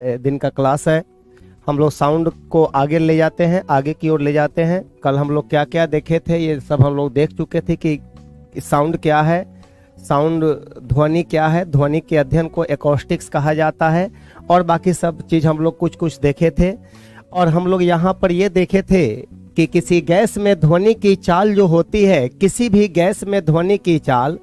दिन का क्लास है। हम लोग साउंड को आगे ले जाते हैं, आगे की ओर ले जाते हैं। कल हम लोग क्या क्या देखे थे ये सब हम लोग देख चुके थे कि साउंड क्या है, साउंड ध्वनि क्या है, ध्वनि के अध्ययन को एकॉस्टिक्स कहा जाता है और बाकी सब चीज़ हम लोग कुछ कुछ देखे थे। और हम लोग यहाँ पर ये देखे थे कि किसी गैस में ध्वनि की चाल जो होती है, किसी भी गैस में ध्वनि की चाल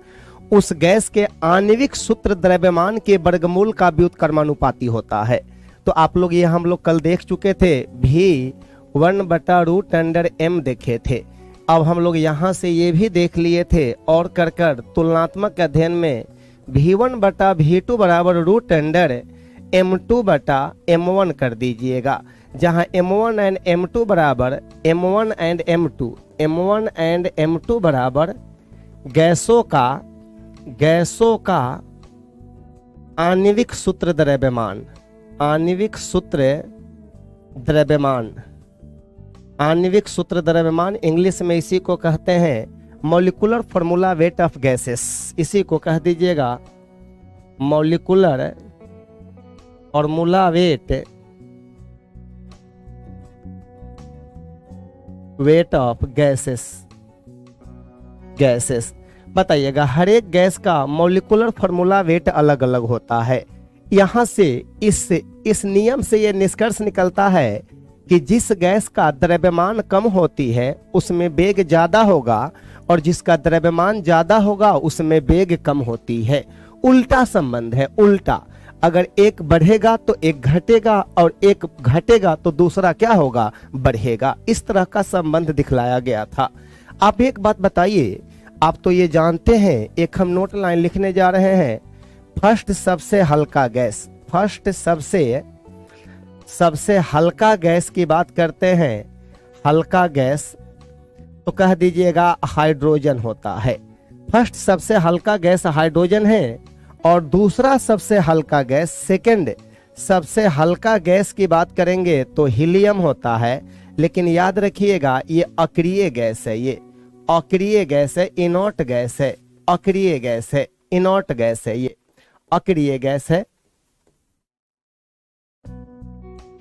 उस गैस के आणविक सूत्र द्रव्यमान के वर्गमूल का व्युत्क्रमानुपाती होता है। तो आप लोग ये हम लोग कल देख चुके थे, भी 1/√m देखे थे। अब हम लोग यहाँ से ये भी देख लिए थे और कर तुलनात्मक अध्ययन में v1/v2 बराबर √m2/m1 कर दीजिएगा, जहाँ m1 एंड m2 बराबर m1 एंड m2 बराबर गैसों का आणविक सूत्र द्रव्यमान, आणविक सूत्र द्रव्यमान इंग्लिश में इसी को कहते हैं molecular formula weight of gases. इसी को कह दीजिएगा molecular formula weight of gases. बताइएगा, हर एक गैस का मॉलिक्यूलर फॉर्मूला वेट अलग अलग होता है। यहाँ से इस नियम से यह निष्कर्ष निकलता है कि जिस गैस का द्रव्यमान कम होती है उसमें वेग ज्यादा होगा और जिसका द्रव्यमान ज्यादा होगा उसमें वेग कम होती है। उल्टा संबंध है, उल्टा। अगर एक बढ़ेगा तो एक घटेगा और एक घटेगा तो दूसरा क्या होगा, बढ़ेगा। इस तरह का संबंध दिखलाया गया था। आप एक बात बताइए, आप तो ये जानते हैं, एक हम नोट लाइन लिखने जा रहे हैं। फर्स्ट सबसे हल्का गैस, फर्स्ट सबसे हल्का गैस की बात करते हैं। हल्का गैस तो कह दीजिएगा हाइड्रोजन होता है। फर्स्ट सबसे हल्का गैस हाइड्रोजन है और दूसरा सबसे हल्का गैस, सेकंड सबसे हल्का गैस की बात करेंगे तो हीलियम होता है। लेकिन याद रखिएगा ये अक्रिय गैस है, ये अक्रिय गैस है, इनॉट गैस है, अक्रिय गैस है, इनॉट गैस है, ये अक्रिय गैस है,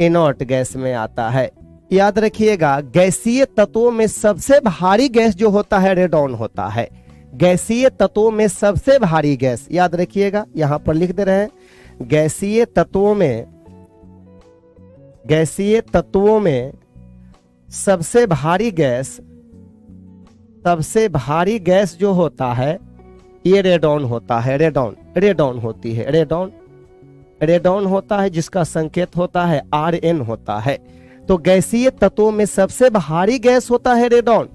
इनॉट गैस में आता है। याद रखिएगा, गैसीय तत्वों में सबसे भारी गैस जो होता है रेडॉन होता है। गैसीय तत्वों में सबसे भारी गैस, याद रखिएगा, यहां पर लिख दे रहे हैं, गैसीय तत्वों में सबसे भारी गैस जो होता है ये रेडॉन होता है। रेडॉन होती है, रेडॉन होता है, जिसका संकेत होता है Rn होता है। तो गैसीय तत्वों में सबसे भारी गैस होता है रेडॉन।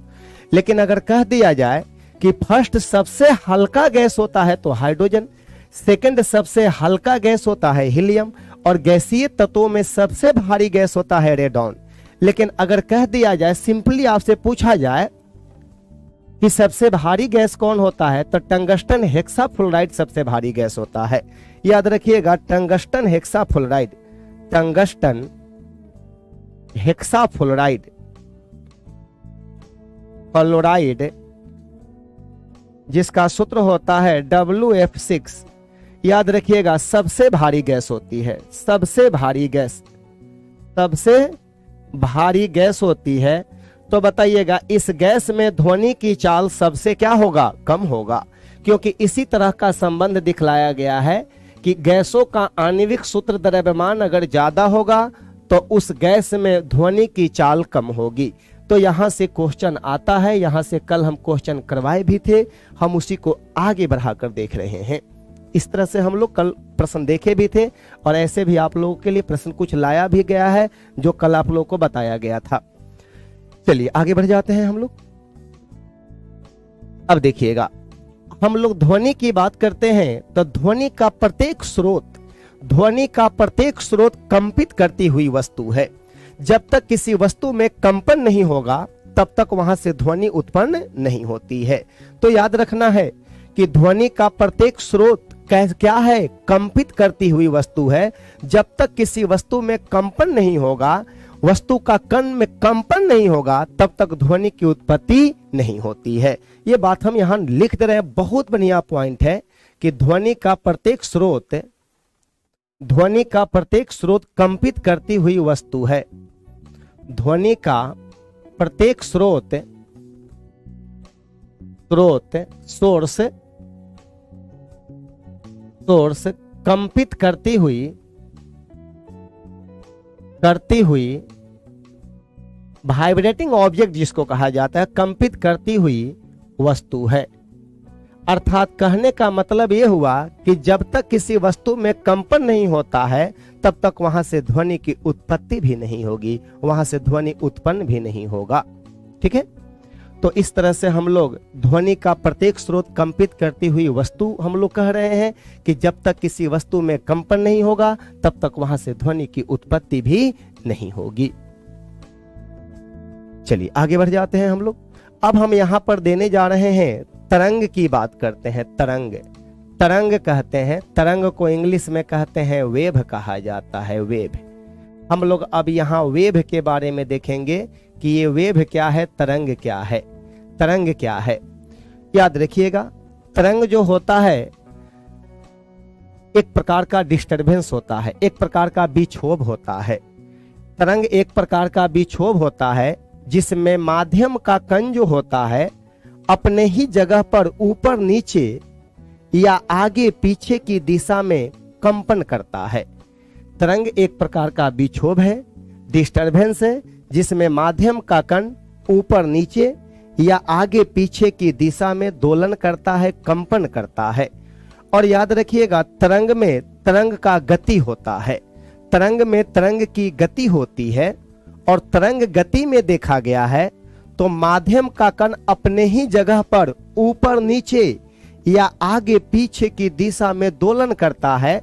लेकिन अगर कह दिया जाए कि फर्स्ट सबसे हल्का गैस होता है तो हाइड्रोजन, सेकंड सबसे हल्का गैस होता है हीलियम और गैसीय तत्वों में सबसे भारी गैस होता है रेडॉन। लेकिन अगर कह दिया जाए, सिंपली आपसे पूछा जाए कि सबसे भारी गैस कौन होता है, तो टंगस्टन हेक्साफ्लोराइड सबसे भारी गैस होता है। याद रखिएगा, टंगस्टन हेक्साफ्लोराइड, टंगस्टन हेक्साफ्लोराइड जिसका सूत्र होता है WF6। याद रखिएगा, सबसे भारी गैस होती है, सबसे भारी गैस होती है। तो बताइएगा, इस गैस में ध्वनि की चाल सबसे क्या होगा, कम होगा, क्योंकि इसी तरह का संबंध दिखलाया गया है कि गैसों का आणविक सूत्र द्रव्यमान अगर ज्यादा होगा तो उस गैस में ध्वनि की चाल कम होगी। तो यहां से क्वेश्चन आता है, यहां से कल हम क्वेश्चन करवाए भी थे, हम उसी को आगे बढ़ाकर देख रहे हैं। इस तरह से हम लोग कल प्रश्न देखे भी थे और ऐसे भी आप लोगों के लिए प्रश्न कुछ लाया भी गया है जो कल आप लोगों को बताया गया था। चलिए आगे बढ़ जाते हैं हम लोग। अब देखिएगा, हम लोग ध्वनि की बात करते हैं तो ध्वनि का प्रत्येक स्रोत कंपित करती हुई वस्तु है। जब तक किसी वस्तु में कंपन नहीं होगा तब तक वहां से ध्वनि उत्पन्न नहीं होती है। तो याद रखना है कि ध्वनि का प्रत्येक स्रोत क्या है, कंपित करती हुई वस्तु है। जब तक किसी वस्तु में कंपन नहीं होगा, वस्तु का कण में कंपन नहीं होगा, तब तक ध्वनि की उत्पत्ति नहीं होती है। ये बात हम यहां लिख दे रहे हैं, बहुत बढ़िया पॉइंट है कि ध्वनि का प्रत्येक स्रोत ध्वनि का प्रत्येक स्रोत कंपित करती हुई वस्तु है। ध्वनि का प्रत्येक स्रोत सोर्स कंपित करती हुई वाइब्रेटिंग ऑब्जेक्ट जिसको कहा जाता है, कंपित करती हुई वस्तु है। अर्थात कहने का मतलब यह हुआ कि जब तक किसी वस्तु में कंपन नहीं होता है तब तक वहां से ध्वनि की उत्पत्ति भी नहीं होगी, वहां से ध्वनि उत्पन्न भी नहीं होगा। ठीक है, तो इस तरह से हम लोग ध्वनि का प्रत्येक स्रोत कंपित करती हुई वस्तु हम लोग कह रहे हैं कि जब तक किसी वस्तु में कंपन नहीं होगा तब तक वहां से ध्वनि की उत्पत्ति भी नहीं होगी। चलिए आगे बढ़ जाते हैं हम लोग। अब हम यहां पर देने जा रहे हैं तरंग की बात करते हैं। तरंग कहते हैं, तरंग को इंग्लिश में कहते हैं वेव कहा जाता है, वेव। हम लोग अब यहाँ वेव के बारे में देखेंगे कि ये वेव क्या है, तरंग क्या है। तरंग क्या है याद रखिएगा, तरंग जो होता है एक प्रकार का डिस्टरबेंस होता है, एक प्रकार का विक्षोभ होता है। तरंग एक प्रकार का विक्षोभ होता है जिसमें माध्यम का कण जो होता है अपने ही जगह पर ऊपर नीचे या आगे पीछे की दिशा में कंपन करता है। तरंग एक प्रकार का विक्षोभ है, डिस्टरबेंस है, जिसमें माध्यम का कण ऊपर नीचे या आगे पीछे की दिशा में दोलन करता है, कंपन करता है। और याद रखिएगा तरंग में तरंग का गति होता है, तरंग में तरंग की गति होती है। और तरंग गति में देखा गया है तो माध्यम का कण अपने ही जगह पर ऊपर नीचे या आगे पीछे की दिशा में दोलन करता है।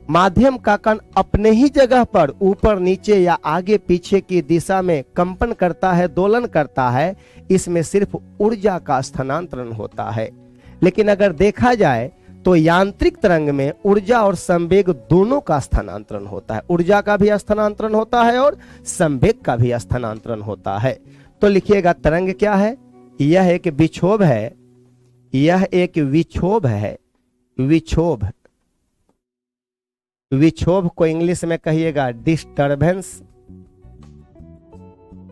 माध्यम का कण अपने ही जगह पर ऊपर नीचे या आगे पीछे की दिशा में कंपन करता है, दोलन करता है। इसमें सिर्फ ऊर्जा का स्थानांतरण होता है। लेकिन अगर देखा जाए तो यांत्रिक तरंग में ऊर्जा और संवेग दोनों का स्थानांतरण होता है। ऊर्जा का भी स्थानांतरण होता है और संवेग का भी स्थानांतरण होता है। तो लिखिएगा तरंग क्या है, यह एक विक्षोभ है, यह एक विक्षोभ है। विक्षोभ, विक्षोभ को इंग्लिश में कहिएगा डिस्टरबेंस।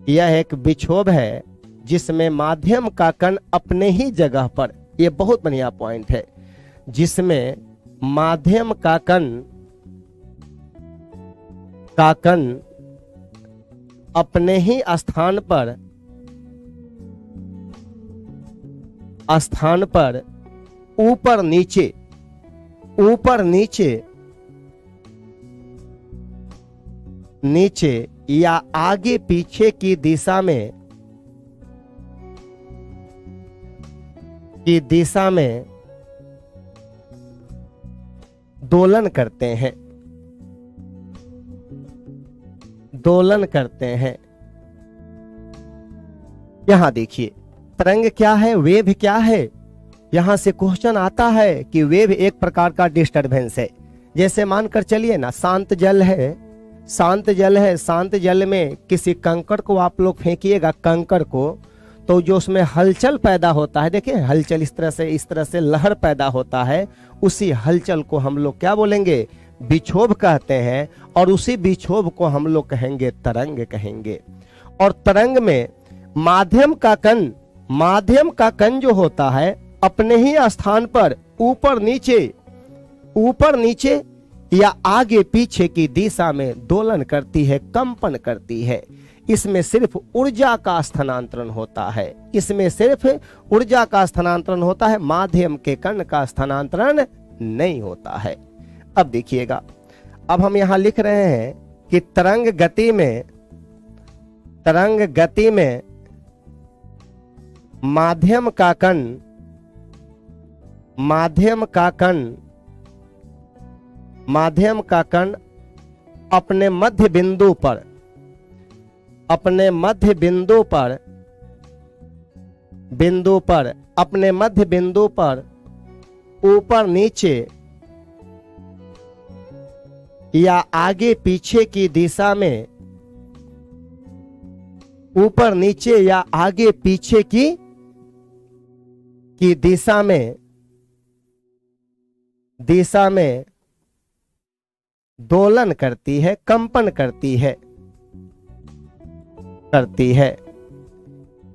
यह एक विक्षोभ है जिसमें माध्यम का कण अपने ही जगह पर, यह बहुत बढ़िया पॉइंट है, जिसमें माध्यम का कण अपने ही स्थान पर ऊपर नीचे या आगे पीछे की दिशा में दोलन करते हैं। यहां देखिए तरंग क्या है, वेव क्या है। यहां से क्वेश्चन आता है कि वेव एक प्रकार का डिस्टरबेंस है। जैसे मानकर चलिए ना, शांत जल है, शांत जल में किसी कंकड़ को आप लोग फेंकिएगा, कंकड़ को, तो जो उसमें हलचल पैदा होता है, देखिए हलचल इस तरह से लहर पैदा होता है, उसी हलचल को हम लोग क्या बोलेंगे, विक्षोभ कहते हैं। और उसी विक्षोभ को हम लोग कहेंगे तरंग कहेंगे। और तरंग में माध्यम का कण जो होता है अपने ही स्थान पर ऊपर नीचे या आगे पीछे की दिशा में दोलन करती है, कंपन करती है। इसमें सिर्फ ऊर्जा का स्थानांतरण होता है, माध्यम के कण का स्थानांतरण नहीं होता है। अब देखिएगा, अब हम यहां लिख रहे हैं कि तरंग गति में माध्यम का कण अपने मध्य बिंदु पर ऊपर नीचे या आगे पीछे की दिशा में दिशा में दोलन करती है, कंपन करती है,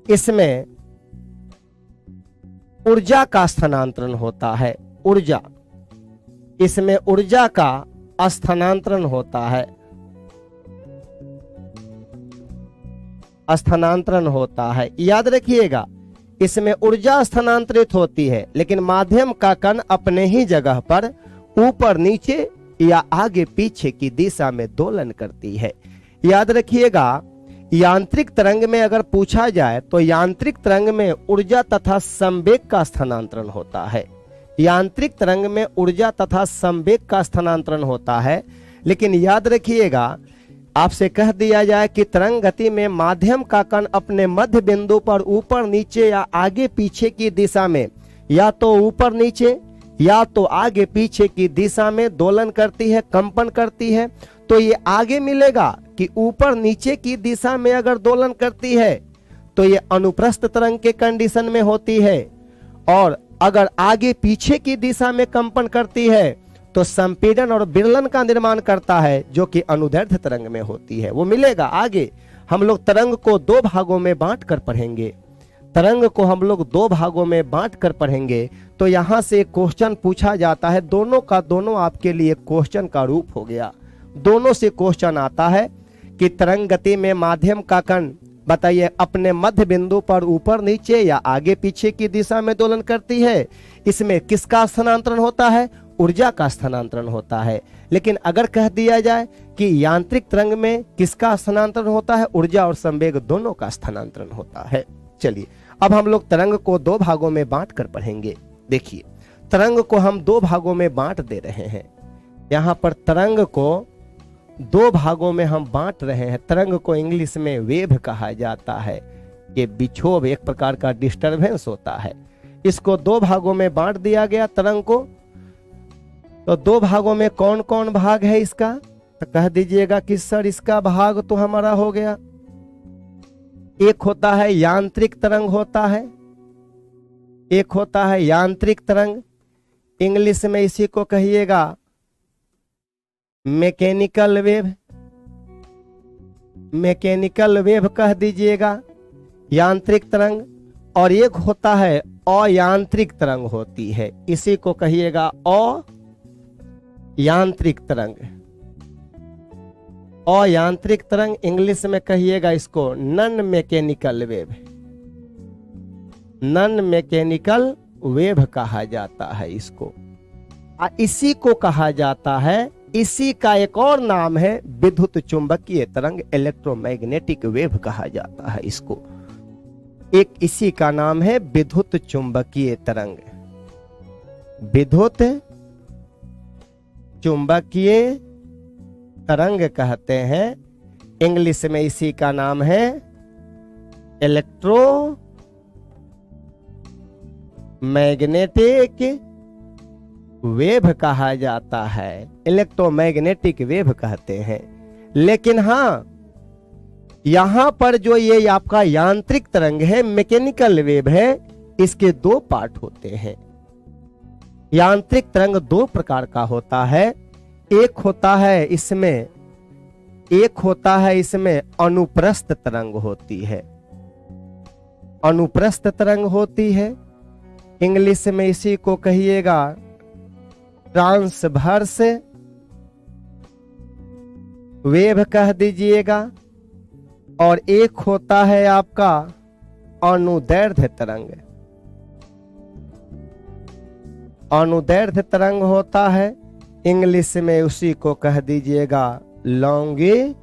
इसमें ऊर्जा का स्थानांतरण होता है, ऊर्जा, इसमें ऊर्जा का स्थानांतरण होता है, स्थानांतरण होता है। याद रखिएगा, इसमें ऊर्जा स्थानांतरित होती है, लेकिन माध्यम का कण अपने ही जगह पर ऊपर नीचे या आगे पीछे की दिशा में दोलन करती है। याद रखिएगा, यांत्रिक तरंग में अगर पूछा जाए तो यांत्रिक तरंग में ऊर्जा तथा संवेग का स्थानांतरण होता है, यांत्रिक तरंग में ऊर्जा तथा संवेग का स्थानांतरण होता है। लेकिन याद रखिएगा, आपसे कह दिया जाए कि तरंग गति में माध्यम का कण अपने मध्य बिंदु पर ऊपर नीचे या आगे पीछे की दिशा में या तो ऊपर नीचे या तो आगे पीछे की दिशा में दोलन करती है, कंपन करती है। तो ये आगे मिलेगा कि ऊपर नीचे की दिशा में अगर दोलन करती है तो ये अनुप्रस्थ तरंग के कंडीशन में होती है, और अगर आगे पीछे की दिशा में कंपन करती है तो संपीड़न और विरलन का निर्माण करता है, जो कि अनुदैर्ध्य तरंग में होती है। वो मिलेगा आगे। हम लोग तरंग को दो भागों में बांट कर पढ़ेंगे, तरंग को हम लोग दो भागों में बांट कर पढ़ेंगे। तो यहां से एक क्वेश्चन पूछा जाता है, दोनों का दोनों आपके लिए क्वेश्चन का रूप हो गया। दोनों से क्वेश्चन आता है कि तरंग गति में माध्यम का कण बताइए अपने मध्य बिंदु पर ऊपर नीचे या आगे पीछे की दिशा में दोलन करती है, इसमें किसका स्थानांतरण होता है? ऊर्जा का स्थानांतरण होता है। लेकिन अगर कह दिया जाए कि यांत्रिक तरंग में किसका स्थानांतरण होता है? ऊर्जा और संवेग दोनों का स्थानांतरण होता है। चलिए अब हम लोग तरंग को दो भागों में बांट कर पढ़ेंगे। देखिए, तरंग को हम दो भागों में बांट दे रहे हैं। यहाँ पर तरंग को दो भागों में हम बांट रहे हैं। तरंग को इंग्लिश में वेव कहा जाता है। ये विक्षोभ एक प्रकार का डिस्टरबेंस होता है। इसको दो भागों में बांट दिया गया तरंग को। तो दो भागों में कौन कौन भाग है इसका? तो कह दीजिएगा कि सर इसका भाग तो हमारा हो गया, एक होता है यांत्रिक तरंग होता है, एक होता है यांत्रिक तरंग। इंग्लिश में इसी को कहिएगा मैकेनिकल वेव, मैकेनिकल वेव कह दीजिएगा यांत्रिक तरंग। और एक होता है अयांत्रिक तरंग होती है, इसी को कहिएगा अयांत्रिक तरंग। अयांत्रिक तरंग इंग्लिश में कहिएगा इसको non mechanical wave, non mechanical wave कहा जाता है इसको। इसी को कहा जाता है, इसी का एक और नाम है विद्युत चुंबकीय तरंग, इलेक्ट्रोमैग्नेटिक वेव कहा जाता है इसको। एक इसी का नाम है विद्युत चुंबकीय तरंग, विद्युत चुंबकीय तरंग कहते हैं। इंग्लिश में इसी का नाम है इलेक्ट्रोमैग्नेटिक वेव कहा जाता है, इलेक्ट्रोमैग्नेटिक वेव कहते हैं। लेकिन हाँ, यहां पर जो ये आपका यांत्रिक तरंग है, मैकेनिकल वेव है, इसके दो पार्ट होते हैं। यांत्रिक तरंग दो प्रकार का होता है। एक होता है इसमें अनुप्रस्थ तरंग होती है, अनुप्रस्थ तरंग होती है। इंग्लिश में इसी को कहिएगा ट्रांसवर्स वेव कह दीजिएगा। और एक होता है आपका अनुदैर्ध्य तरंग, अनुदैर्ध्य तरंग होता है। इंग्लिश में उसी को कह दीजिएगा लॉन्गिट्यूडनल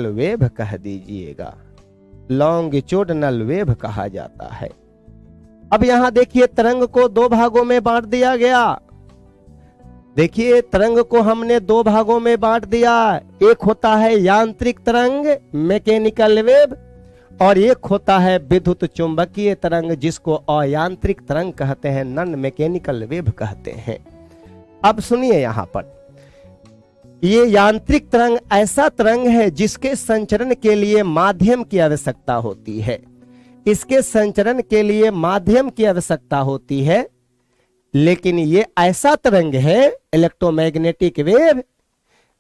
वेव कह दीजिएगा, लॉन्गिट्यूडनल वेव कहा जाता है। अब यहां देखिए, तरंग को दो भागों में बांट दिया गया। देखिए, तरंग को हमने दो भागों में बांट दिया। एक होता है यांत्रिक तरंग, मैकेनिकल वेव, और एक होता है विद्युत चुंबकीय तरंग, जिसको अयांत्रिक तरंग कहते हैं, नॉन मैकेनिकल वेव कहते हैं। अब सुनिए, यहां पर ये यांत्रिक तरंग ऐसा तरंग है जिसके संचरण के लिए माध्यम की आवश्यकता होती है। इसके संचरण के लिए माध्यम की आवश्यकता होती है। लेकिन ये ऐसा तरंग है इलेक्ट्रोमैग्नेटिक वेव,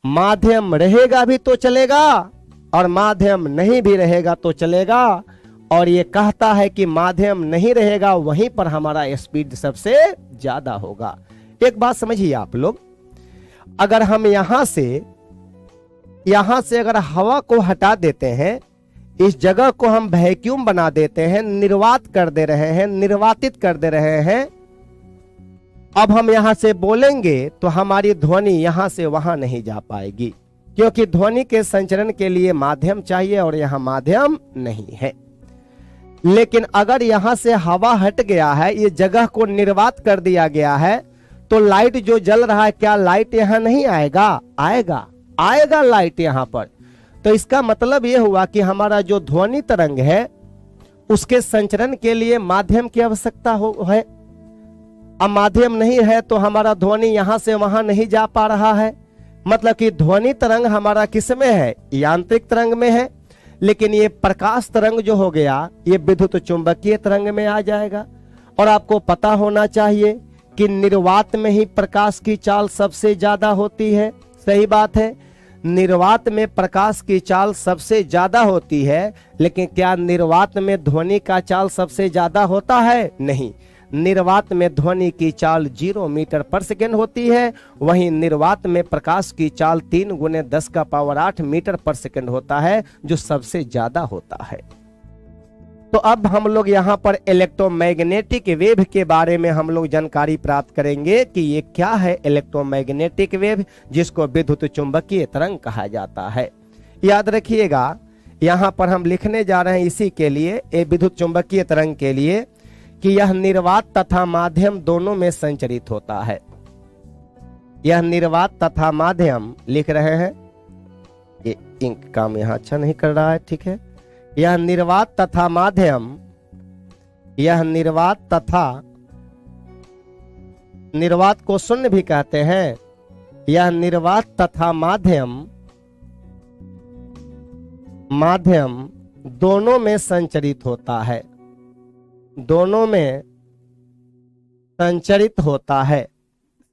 माध्यम रहेगा भी तो चलेगा और माध्यम नहीं भी रहेगा तो चलेगा। और ये कहता है कि माध्यम नहीं रहेगा वहीं पर हमारा स्पीड सबसे ज्यादा होगा। एक बात समझिए आप लोग, अगर हम यहां से अगर हवा को हटा देते हैं, इस जगह को हम वैक्यूम बना देते हैं, निर्वात कर दे रहे हैं, निर्वातित कर दे रहे हैं, अब हम यहां से बोलेंगे तो हमारी ध्वनि यहां से वहां नहीं जा पाएगी, क्योंकि ध्वनि के संचरण के लिए माध्यम चाहिए और यहां माध्यम नहीं है। लेकिन अगर यहां से हवा हट गया है, ये जगह को निर्वात कर दिया गया है, तो लाइट जो जल रहा है, क्या लाइट यहां नहीं आएगा? आएगा, आएगा लाइट यहां पर। तो इसका मतलब यह हुआ कि हमारा जो ध्वनि तरंग है उसके संचरण के लिए माध्यम की आवश्यकता है। अब माध्यम नहीं है तो हमारा ध्वनि यहां से वहां नहीं जा पा रहा है। मतलब कि ध्वनि तरंग हमारा किस में है? यांत्रिक तरंग में है। लेकिन ये प्रकाश तरंग जो हो गया ये विद्युत चुंबकीय तरंग में आ जाएगा। और आपको पता होना चाहिए कि निर्वात में ही प्रकाश की चाल सबसे ज्यादा होती है। सही बात है, निर्वात में प्रकाश की चाल सबसे ज्यादा होती है। लेकिन क्या निर्वात में ध्वनि का चाल सबसे ज्यादा होता है? नहीं, निर्वात में ध्वनि की चाल 0 मीटर पर सेकेंड होती है। वहीं निर्वात में प्रकाश की चाल 3 × 10⁸ मीटर पर सेकेंड होता है, जो सबसे ज्यादा होता है। तो अब हम लोग यहाँ पर इलेक्ट्रोमैग्नेटिक वेव के बारे में हम लोग जानकारी प्राप्त करेंगे कि ये क्या है इलेक्ट्रोमैग्नेटिक वेव, जिसको विद्युत चुंबकीय तरंग कहा जाता है। याद रखिएगा, यहाँ पर हम लिखने जा रहे हैं इसी के लिए, ये विद्युत चुंबकीय तरंग के लिए, कि यह निर्वात तथा माध्यम दोनों में संचरित होता है। यह निर्वात तथा माध्यम लिख रहे हैं, ये इंक काम यहाँ अच्छा नहीं कर रहा है, ठीक है। यह निर्वात तथा माध्यम, यह निर्वात तथा, निर्वात को शून्य भी कहते हैं, यह निर्वात तथा माध्यम दोनों में संचरित होता है, दोनों में संचरित होता है,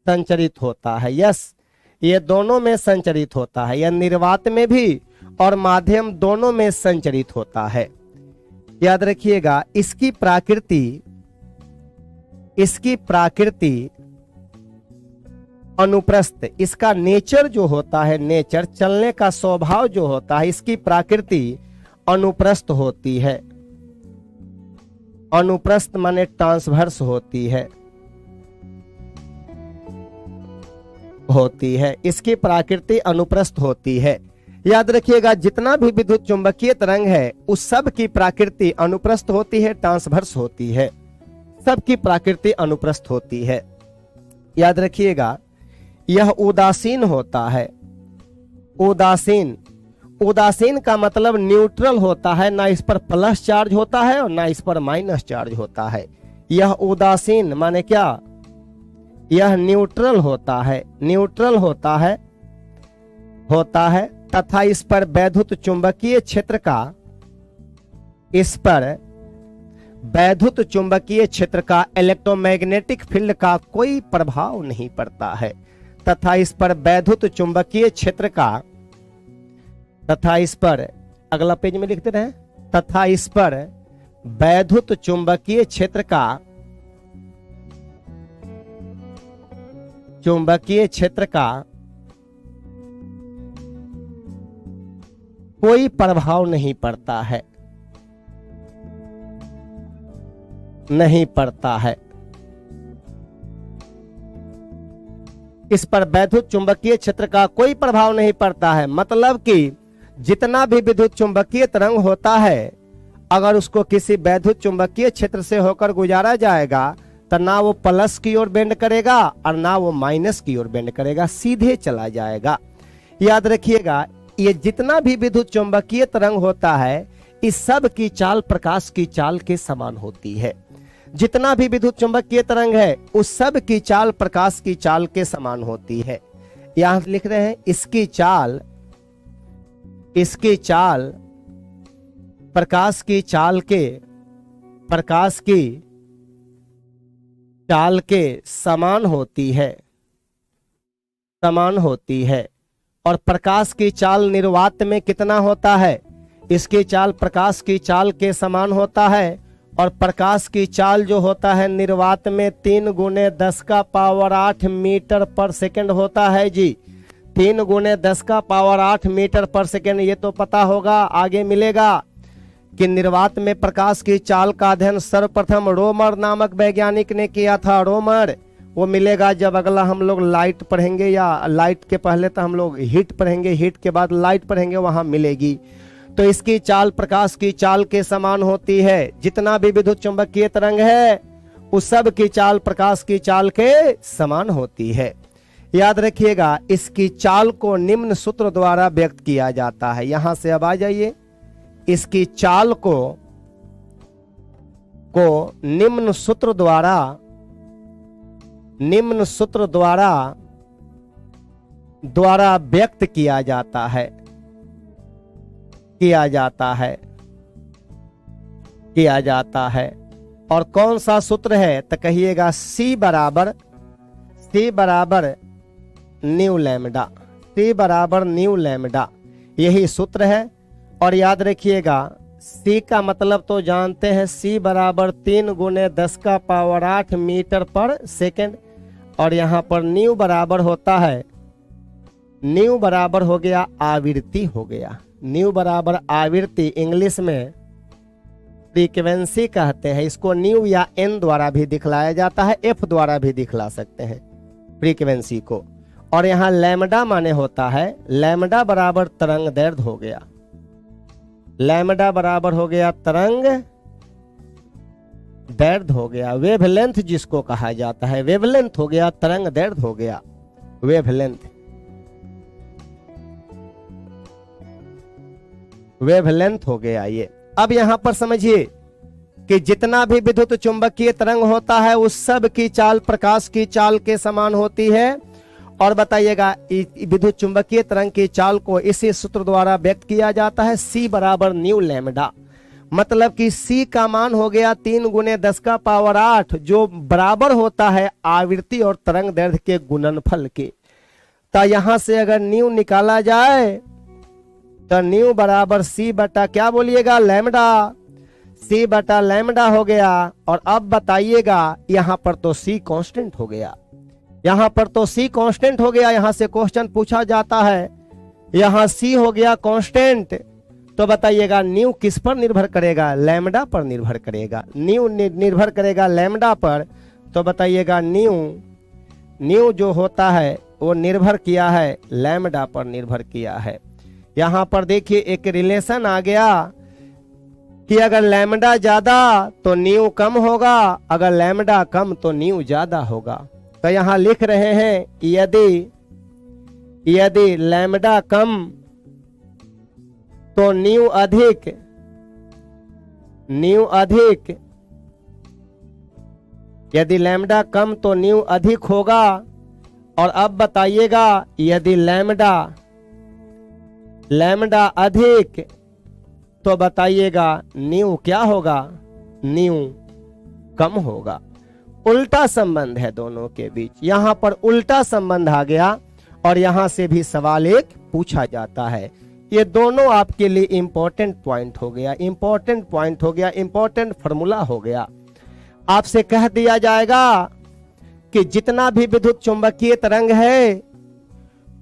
संचरित होता है। यस, ये दोनों में संचरित होता है, यह निर्वात में भी और माध्यम दोनों में संचरित होता है। याद रखिएगा, इसकी प्राकृति अनुप्रस्थ, इसका नेचर जो होता है, नेचर चलने का स्वभाव जो होता है, इसकी प्राकृति अनुप्रस्थ होती है। अनुप्रस्थ माने ट्रांसवर्स होती है, इसकी प्रकृति अनुप्रस्थ होती है। याद रखिएगा, जितना भी विद्युत चुंबकीय तरंग है उस सब की प्रकृति अनुप्रस्थ होती है, ट्रांसवर्स होती है, सबकी प्रकृति अनुप्रस्थ होती है। याद रखिएगा, यह उदासीन होता है। उदासीन का मतलब न्यूट्रल होता है, ना इस पर प्लस चार्ज होता है और ना इस पर माइनस चार्ज होता है। यह उदासीन माने क्या? यह न्यूट्रल होता है, न्यूट्रल होता है तथा इस पर वैद्युत चुंबकीय क्षेत्र का, इस पर वैद्युत चुंबकीय क्षेत्र का, इलेक्ट्रोमैग्नेटिक फील्ड का कोई प्रभाव नहीं पड़ता है। तथा इस पर वैद्युत चुंबकीय क्षेत्र का, तथा इस पर, अगला पेज में लिखते रहे, तथा इस पर वैद्युत चुंबकीय क्षेत्र का, चुंबकीय क्षेत्र का कोई प्रभाव नहीं पड़ता है, नहीं पड़ता है। इस पर वैद्युत चुंबकीय क्षेत्र का कोई प्रभाव नहीं पड़ता है। मतलब कि जितना भी विद्युत चुंबकीय तरंग होता है, अगर उसको किसी वैद्युत चुंबकीय क्षेत्र से होकर गुजारा जाएगा तो ना वो प्लस की ओर बेंड करेगा और ना वो माइनस की ओर बेंड करेगा, सीधे चला जाएगा। याद रखिएगा, ये जितना भी विद्युत चुंबकीय तरंग होता है, इस सब की चाल प्रकाश की चाल के समान होती है। जितना भी विद्युत चुंबकीय तरंग है उस सब की चाल प्रकाश की चाल के समान होती है। यहां लिख रहे हैं, इसकी चाल प्रकाश की चाल के, प्रकाश की चाल के समान होती है, समान होती है। और प्रकाश की चाल निर्वात में कितना होता है? इसकी चाल प्रकाश की चाल के समान होता है। और प्रकाश की चाल जो होता है निर्वात में 3 × 10⁸ मीटर पर सेकंड होता है जी। 3 × 10⁸ मीटर पर सेकंड। ये तो पता होगा, आगे मिलेगा कि निर्वात में प्रकाश की चाल का अध्ययन सर्वप्रथम रोमर नामक वैज्ञानिक ने किया था। रोमर, वो मिलेगा जब अगला हम लोग लाइट पढ़ेंगे, या लाइट के पहले तो हम लोग हीट पढ़ेंगे, हीट के बाद लाइट पढ़ेंगे, वहां मिलेगी। तो इसकी चाल प्रकाश की चाल के समान होती है। जितना भी विद्युत चुंबकीय तरंग है उस सब की चाल प्रकाश की चाल के समान होती है। याद रखिएगा, इसकी चाल को निम्न सूत्र द्वारा व्यक्त किया जाता है। यहां से अब आ जाइए, इसकी चाल को निम्न सूत्र द्वारा व्यक्त किया जाता है, किया जाता है। और कौन सा सूत्र है? तो कहिएगा C बराबर न्यू लैम्डा, C बराबर न्यू लैम्डा, यही सूत्र है। और याद रखिएगा, C का मतलब तो जानते हैं, C बराबर 3 × 10⁸ मीटर पर सेकंड। और यहाँ पर न्यू बराबर होता है, न्यू बराबर हो गया आवृत्ति, हो गया न्यू बराबर आवृत्ति। इंग्लिश में फ्रीक्वेंसी कहते हैं इसको। न्यू या n द्वारा भी दिखलाया जाता है, f द्वारा भी दिखला सकते हैं फ्रीक्वेंसी को। और यहाँ लैम्डा माने होता है, लैम्डा बराबर तरंग दैर्ध्य हो गया, लैम्डा बराबर हो गया तरंग दैर्ध्य हो गया, वेवलेंथ जिसको कहा जाता है, वेवलेंथ हो गया, तरंग दैर्ध्य हो गया, वेवलेंथ, वेवलेंथ हो गया ये। अब यहां पर समझिए कि जितना भी विद्युत चुंबकीय तरंग होता है उस सब की चाल प्रकाश की चाल के समान होती है। और बताइएगा, विद्युत चुंबकीय तरंग की चाल को इसी सूत्र द्वारा व्यक्त किया जाता है, C बराबर न्यू लैम्डा। मतलब कि C का मान हो गया 3 × 10⁸, जो बराबर होता है आवृत्ति और तरंग दैर्ध्य के गुणनफल के। तो यहां से अगर न्यू निकाला जाए तो न्यू बराबर C बटा क्या बोलिएगा, लैम्डा, C बटा लैम्डा हो गया। और अब बताइएगा, यहां पर तो C कांस्टेंट हो गया, यहां पर तो C कांस्टेंट हो गया। यहां से क्वेश्चन पूछा जाता है, यहां C हो गया कांस्टेंट, तो बताइएगा न्यू किस पर निर्भर करेगा? लैम्डा पर निर्भर करेगा। न्यू निर्भर करेगा लैम्डा पर, तो बताइएगा न्यू जो होता है वो निर्भर किया है लैम्डा पर, निर्भर किया है। यहां पर देखिए एक रिलेशन आ गया कि अगर लैम्डा ज्यादा तो न्यू कम होगा, अगर लैम्डा कम तो न्यू ज्यादा होगा। तो यहां लिख रहे हैं, यदि लैम्डा कम तो न्यू अधिक, यदि लैम्डा कम तो न्यू अधिक होगा। और अब बताइएगा, यदि लैम्डा अधिक तो बताइएगा न्यू क्या होगा? न्यू कम होगा। उल्टा संबंध है दोनों के बीच, यहां पर उल्टा संबंध आ गया। और यहां से भी सवाल एक पूछा जाता है। ये दोनों आपके लिए इंपॉर्टेंट पॉइंट हो गया, इंपॉर्टेंट पॉइंट हो गया, इंपॉर्टेंट फॉर्मूला हो गया। आपसे कह दिया जाएगा कि जितना भी विद्युत चुंबकीय तरंग है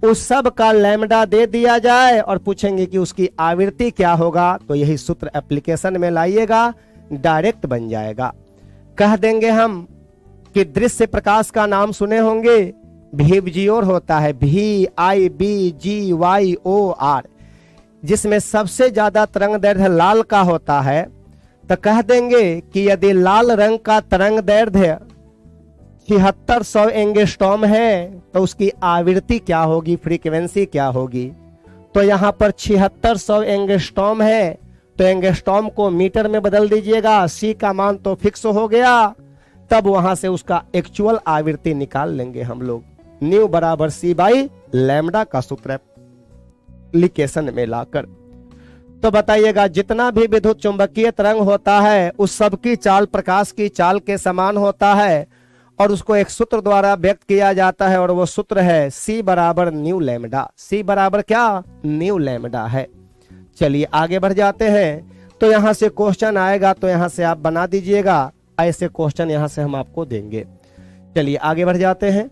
उस सब का लैम्डा दे दिया जाए और पूछेंगे कि उसकी आवृत्ति क्या होगा, तो यही सूत्र एप्लीकेशन में लाइएगा, डायरेक्ट बन जाएगा। कह देंगे हम कि दृश्य प्रकाश का नाम सुने होंगे, VIBGYOR होता है, VIBGYOR, जिसमें सबसे ज्यादा तरंग दैर्ध्य लाल का होता है। तो कह देंगे कि यदि लाल रंग का तरंग दैर्ध्य 7600 एंगस्ट्रॉम है तो उसकी आवृत्ति क्या होगी, फ्रीक्वेंसी क्या होगी? तो यहाँ पर 7600 एंगस्ट्रॉम है, तो एंगस्ट्रॉम को मीटर में बदल दीजिएगा, C का मान तो फिक्स हो गया। तब वहां से उसका एक्चुअल आवृत्ति निकाल लेंगे हम लोग, न्यू बराबर C बाई लैम्डा का सूत्र एप्लीकेशन में लाकर। तो बताइएगा, जितना भी विद्युत चुंबकीय तरंग होता है उस सब की चाल प्रकाश की चाल के समान होता है। और उसको एक सूत्र द्वारा व्यक्त किया जाता है और वो सूत्र है C बराबर न्यू लैम्डा। C बराबर क्या? न्यू लैम्डा है। चलिए आगे बढ़ जाते हैं। तो यहां से क्वेश्चन आएगा तो यहां से आप बना दीजिएगा, ऐसे क्वेश्चन यहां से हम आपको देंगे। चलिए आगे बढ़ जाते हैं।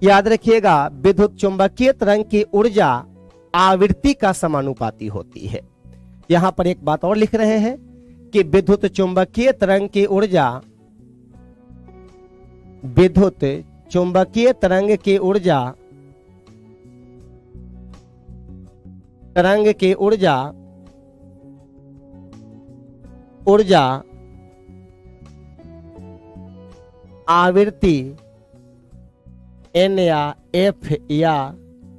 याद रखिएगा विद्युत चुंबकीय तरंग की ऊर्जा आवृत्ति का समानुपाती होती है। यहां पर एक बात और लिख रहे हैं कि विद्युत चुंबकीय तरंग की ऊर्जा, विद्युत चुंबकीय तरंग की ऊर्जा, तरंग की ऊर्जा, ऊर्जा आवृत्ति N या F या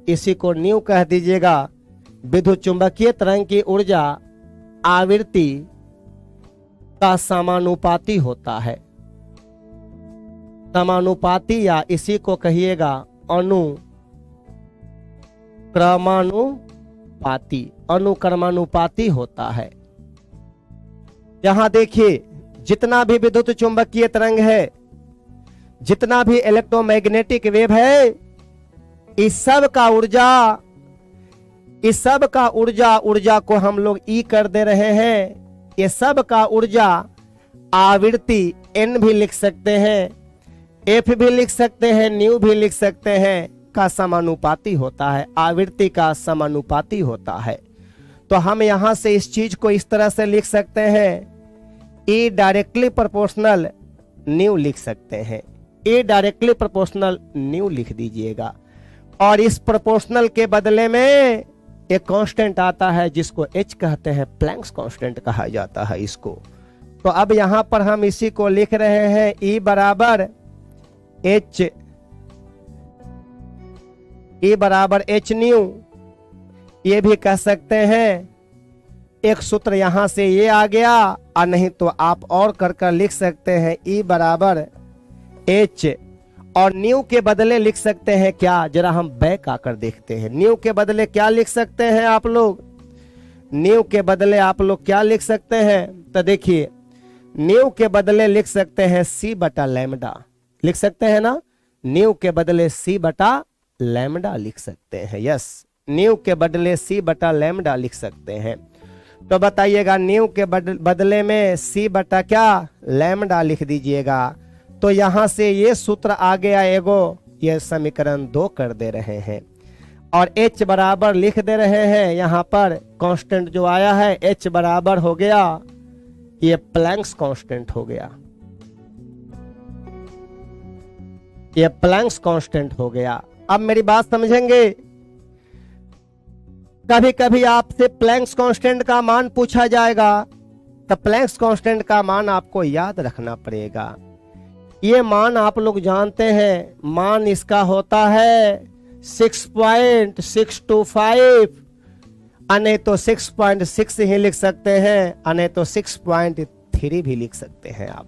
इसी को न्यू कह दीजिएगा, विद्युत चुंबकीय तरंग की ऊर्जा आवृत्ति का समानुपाती होता है। समानुपाती या इसी को कहिएगा अनुक्रमानुपाती, अनुक्रमानुपाती होता है। यहां देखिए जितना भी विद्युत चुंबकीय तरंग है, जितना भी इलेक्ट्रोमैग्नेटिक वेव है, इस सब का ऊर्जा को हम लोग ई कर दे रहे हैं। ये सब का ऊर्जा आवृत्ति N भी लिख सकते हैं, F भी लिख सकते हैं, न्यू भी लिख सकते हैं, का समानुपाती होता है, आवृत्ति का समानुपाती होता है। तो हम यहां से इस चीज को इस तरह से लिख सकते हैं, E डायरेक्टली प्रोपोर्शनल न्यू लिख सकते हैं। E डायरेक्टली प्रोपोर्शनल न्यू लिख दीजिएगा। और इस प्रोपोर्शनल के बदले में एक कांस्टेंट आता है जिसको H कहते हैं, प्लैंक्स कांस्टेंट कहा जाता है इसको। तो अब यहां पर हम इसी को लिख रहे हैं E बराबर H न्यू, ये भी कह सकते हैं। एक सूत्र यहां से ये आ गया, और नहीं तो आप और कर लिख सकते हैं E बराबर H, और न्यू के बदले लिख सकते हैं क्या, जरा हम बैक आकर देखते हैं। न्यू के बदले क्या लिख सकते हैं आप लोग? न्यू के बदले आप लोग क्या लिख सकते हैं? तो देखिए न्यू के बदले लिख सकते हैं C बटा लैम्डा, लिख सकते हैं ना। न्यू के बदले C बटा लैम्डा लिख सकते हैं। यस, न्यू के बदले C बटा लैम्डा लिख सकते हैं। तो बताइएगा न्यू के बदले में C बटा क्या, लैम्डा लिख दीजिएगा। तो यहां से ये सूत्र आ गया एगो, ये समीकरण 2 कर दे रहे हैं। और H बराबर लिख दे रहे हैं, यहां पर कांस्टेंट जो आया है H बराबर हो गया, ये प्लैंक्स कांस्टेंट हो गया, ये प्लैंक्स कांस्टेंट हो गया। अब मेरी बात समझेंगे, कभी कभी आपसे प्लैंक्स कांस्टेंट का मान पूछा जाएगा, तो प्लैंक्स कांस्टेंट का मान आपको याद रखना पड़ेगा। ये मान आप लोग जानते हैं, मान इसका होता है 6.625, अने तो 6.6 ही लिख सकते हैं, अने तो 6.3 भी लिख सकते हैं। आप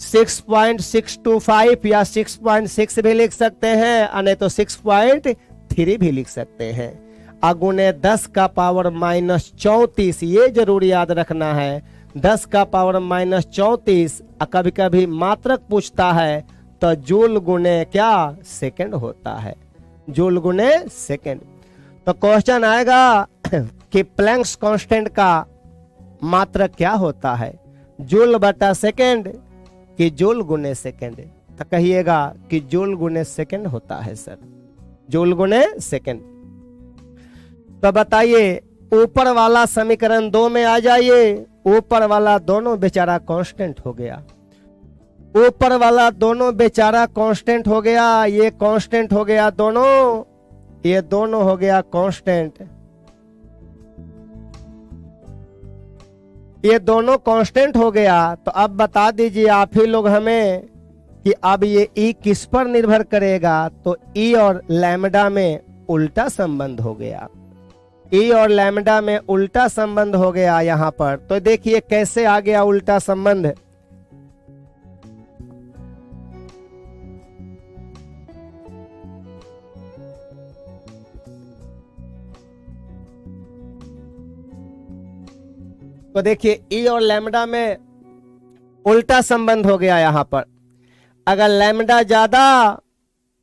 6.625 या 6.6 भी लिख सकते हैं, अने तो 6.3 भी लिख सकते हैं। अगुने 10 का पावर माइनस 34, ये जरूर याद रखना है, 10 का पावर माइनस 34। कभी कभी मात्रक पूछता है तो जूल गुने क्या, सेकंड होता है, जूल गुने सेकंड। तो क्वेश्चन आएगा कि प्लैंक्स कांस्टेंट का मात्रक क्या होता है, जूल बटा सेकंड कि जूल गुने सेकंड? तो कहिएगा कि जूल गुने सेकंड होता है सर, जूल गुने सेकंड। तो बताइए ऊपर वाला समीकरण 2 में आ जाइए। ऊपर वाला दोनों बेचारा कांस्टेंट हो गया, ऊपर वाला दोनों बेचारा कांस्टेंट हो गया, ये कांस्टेंट हो गया दोनों, ये दोनों हो गया कांस्टेंट, ये दोनों कांस्टेंट हो गया। तो अब बता दीजिए आप ही लोग हमें कि अब ये E किस पर निर्भर करेगा? तो E और लैम्डा में उल्टा संबंध हो गया, E और लैम्डा में उल्टा संबंध हो गया यहां पर। तो देखिए कैसे आ गया उल्टा संबंध। तो देखिए E और लैम्डा में उल्टा संबंध हो गया यहां पर। अगर लैम्डा ज्यादा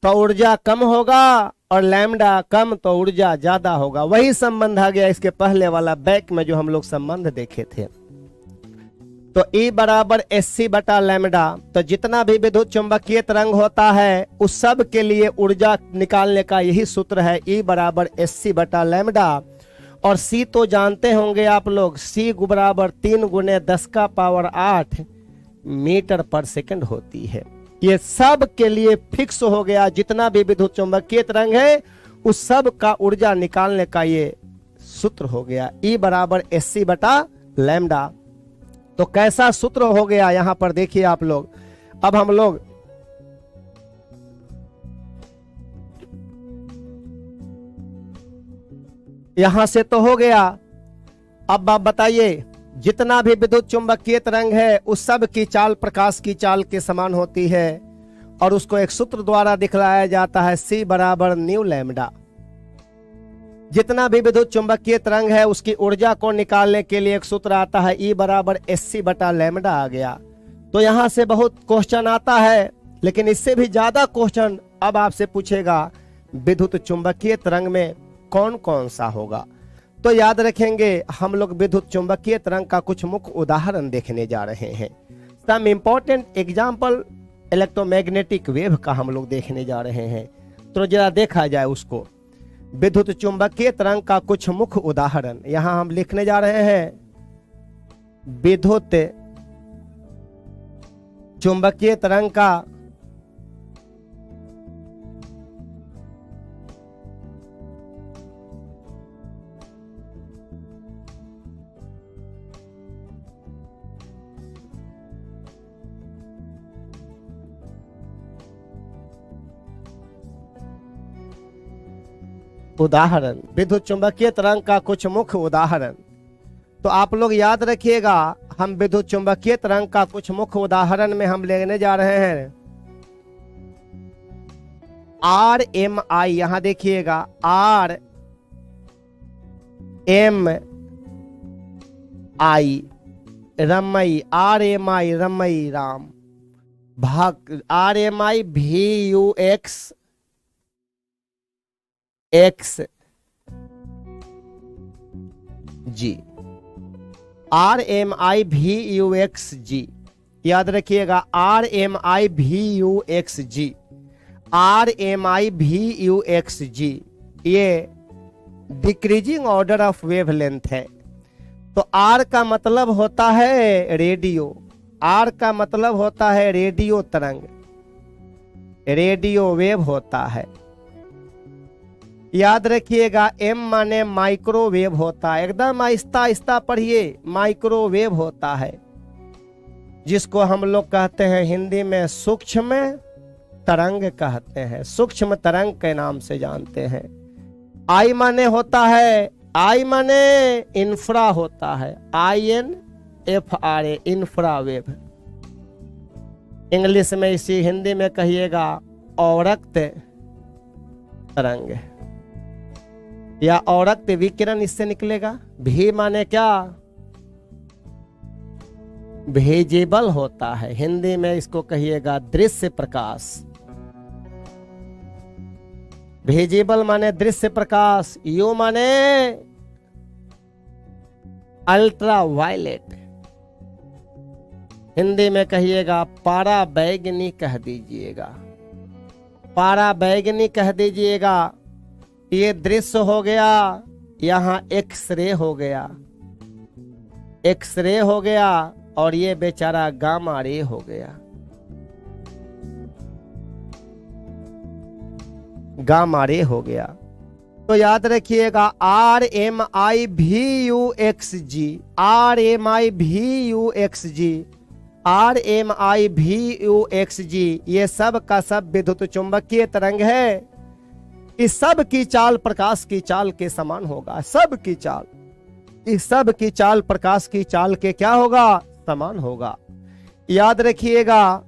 तो ऊर्जा कम होगा और लैम्डा कम तो ऊर्जा ज्यादा होगा। वही संबंध आ गया इसके पहले वाला बैक में जो हम लोग संबंध देखे थे। तो E बराबर SC बटा लैम्डा, तो जितना भी विद्युत चुंबकीय तरंग होता है उस सब के लिए ऊर्जा निकालने का यही सूत्र है, E बराबर SC बटा लैम्डा। और C तो जानते होंगे आप लोग, C बराबर 3 गुने 10 का पावर 8 मीटर पर सेकंड होती है। ये सब के लिए फिक्स हो गया, जितना भी विद्युत चुंबकीय तरंग है उस सब का ऊर्जा निकालने का ये सूत्र हो गया, E बराबर SC बटा लैम्डा। तो कैसा सूत्र हो गया यहां पर देखिए आप लोग। अब हम लोग यहां से तो हो गया। अब आप बताइए, जितना भी विद्युत चुंबकीय तरंग है उस सब की चाल प्रकाश की चाल के समान होती है और उसको एक सूत्र द्वारा दिखलाया जाता है, C बराबर न्यू लैम्डा। जितना भी विद्युत चुंबकीय तरंग है उसकी ऊर्जा को निकालने के लिए एक सूत्र आता है, E बराबर SC बटा लैम्डा आ गया। तो यहां से बहुत क्वेश्चन आता है, लेकिन इससे भी ज्यादा क्वेश्चन अब आपसे पूछेगा विद्युत चुंबकीय तरंग में कौन कौन सा होगा। तो याद रखेंगे हम लोग विद्युत चुंबकीय तरंग का कुछ मुख्य उदाहरण देखने जा रहे हैं। Some important example electromagnetic wave का हम लोग देखने जा रहे हैं। तो जरा देखा जाए उसको, विद्युत चुंबकीय तरंग का कुछ मुख्य उदाहरण यहां हम लिखने जा रहे हैं। विद्युत चुंबकीय तरंग का उदाहरण, विद्युत चुंबकीय तरंग का कुछ मुख्य उदाहरण। तो आप लोग याद रखिएगा, हम विद्युत चुंबकीय तरंग का कुछ मुख्य उदाहरण में हम लेने जा रहे हैं RMI। यहां देखिएगा RMI, रमई, RMI रमई राम, भाग RMI VUX G, RMI VUX G। याद रखिएगा RMI VUX G, RMI VUX G ये डिक्रीजिंग ऑर्डर ऑफ वेवलेंथ है। तो R का मतलब होता है रेडियो, R का मतलब होता है रेडियो तरंग, रेडियो वेव होता है। याद रखिएगा M माने माइक्रोवेव होता है, एकदम आहिस्ता आहिस्ता पढ़िए, माइक्रोवेव होता है जिसको हम लोग कहते हैं हिंदी में सूक्ष्म तरंग कहते हैं, सूक्ष्म तरंग के नाम से जानते हैं। I माने होता है, I माने इंफ्रा होता है, INFRA इंफ्रावेव। इंग्लिश में इसी हिंदी में कहिएगा औरक्त तरंग या औरक्त विकिरण, इससे निकलेगा। भी माने क्या, विजिबल होता है, हिंदी में इसको कहिएगा दृश्य प्रकाश। विजिबल माने दृश्य प्रकाश, यू माने अल्ट्रा वायलेट, हिंदी में कहिएगा पारा बैगनी कह दीजिएगा, पारा बैगनी कह दीजिएगा। ये दृश्य हो गया, यहां एक्सरे हो गया, एक्सरे हो गया, और ये बेचारा गामा रे हो गया, गामा रे हो गया। तो याद रखिएगा RMI VUX G, RMI VUX G, RMI VUX G ये सब का सब विद्युत चुंबकीय तरंग है। इस सब की चाल प्रकाश की चाल के समान होगा, सब की चाल, इस सब की चाल प्रकाश की चाल के क्या होगा, समान होगा। याद रखिएगा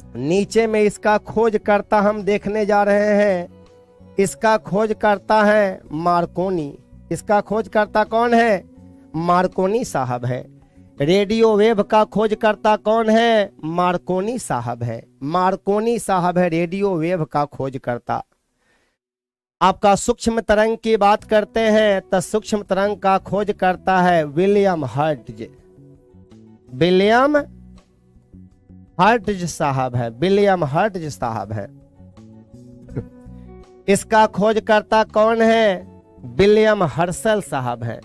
नीचे में इसका खोज करता हम देखने जा रहे हैं, इसका खोज करता है मार्कोनी। इसका खोज करता कौन है, मार्कोनी साहब है। रेडियो वेव का खोजकर्ता कौन है? मार्कोनी साहब है। मार्कोनी साहब है रेडियो वेव का खोजकर्ता। आपका सूक्ष्म तरंग की बात करते हैं तो सूक्ष्म तरंग का खोज करता है विलियम हर्ट्ज। विलियम हर्ट्ज साहब है। विलियम हर्ट्ज साहब है। इसका खोजकर्ता कौन है? विलियम हर्शल साहब है।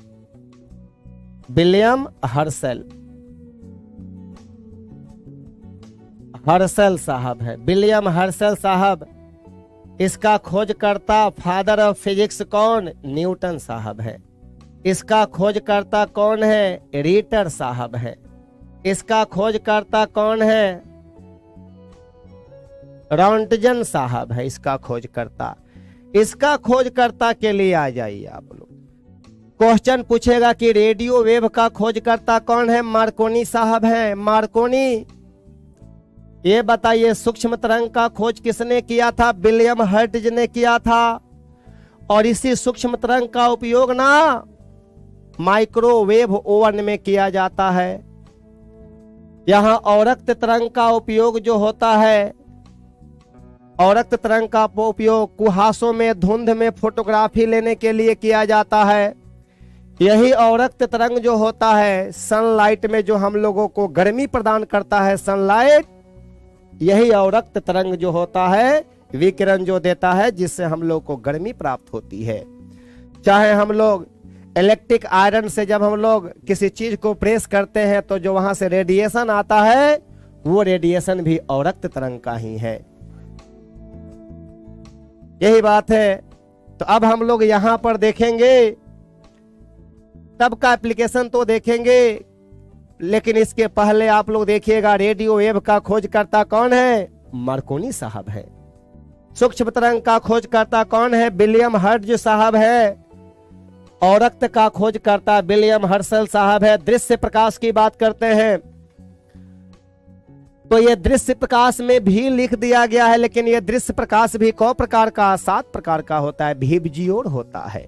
विलियम हर्शल, हर्शल साहब है। विलियम हर्शल साहब। इसका खोजकर्ता फादर ऑफ फिजिक्स कौन? न्यूटन साहब है। इसका खोजकर्ता कौन है? रीटर साहब है। इसका खोजकर्ता कौन है? रॉन्टजन साहब है इसका खोजकर्ता। इसका खोजकर्ता के लिए आ जाइए आप लोग। क्वेश्चन पूछेगा कि रेडियो वेव का खोजकर्ता कौन है? मार्कोनी साहब है। मार्कोनी, ये बताइए सूक्ष्म तरंग का खोज किसने किया था? विलियम हर्ट्ज ने किया था। और इसी सूक्ष्म तरंग का उपयोग ना माइक्रोवेव ओवन में किया जाता है। यहां औरक्त तरंग का उपयोग जो होता है, औरक्त तरंग का उपयोग कुहासों में, धुंध में फोटोग्राफी लेने के लिए किया जाता है। यही औरक्त तरंग जो होता है सनलाइट में, जो हम लोगों को गर्मी प्रदान करता है सनलाइट, यही औरक्त तरंग जो होता है विकिरण जो देता है, जिससे हम लोग को गर्मी प्राप्त होती है। चाहे हम लोग इलेक्ट्रिक आयरन से जब हम लोग किसी चीज को प्रेस करते हैं तो जो वहां से रेडिएशन आता है वो रेडिएशन भी औरक्त तरंग का ही है। यही बात है। तो अब हम लोग यहां पर देखेंगे, तब का एप्लीकेशन तो देखेंगे, लेकिन इसके पहले आप लोग देखिएगा रेडियो वेव का खोजकर्ता कौन है? मार्कोनी साहब है। सूक्ष्म तरंग का खोजकर्ता कौन है? विलियम हर्ट्ज साहब है। औरक्त का खोजकर्ता विलियम हर्शल साहब है। दृश्य प्रकाश की बात करते हैं तो ये दृश्य प्रकाश में भी लिख दिया गया है, लेकिन ये दृश्य प्रकाश भी कौ प्रकार का? 7 प्रकार का होता है। विजियोर होता है।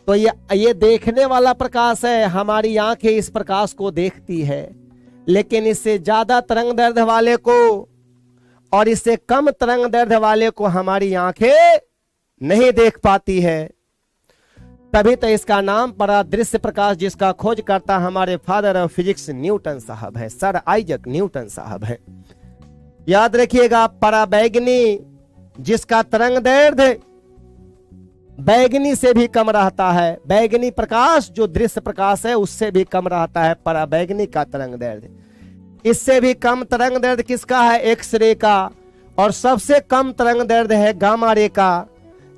तो ये देखने वाला प्रकाश है। हमारी आंखें इस प्रकाश को देखती है, लेकिन इससे ज्यादा तरंग दैर्ध्य वाले को और इससे कम तरंग दैर्ध्य वाले को हमारी आंखें नहीं देख पाती है। तभी तो इसका नाम पड़ा दृश्य प्रकाश, जिसका खोज करता हमारे फादर ऑफ फिजिक्स न्यूटन साहब है, सर आइजक न्यूटन साहब है। याद रखिएगा, पराबैंगनी जिसका तरंग दैर्ध्य बैगनी से भी कम रहता है, बैगनी प्रकाश जो दृश्य प्रकाश है उससे भी कम रहता है पराबैंगनी का तरंग दैर्ध्य। इससे भी कम तरंग दैर्ध्य किसका है? एक्स रे का। और सबसे कम तरंग दैर्ध्य है गामा रे का।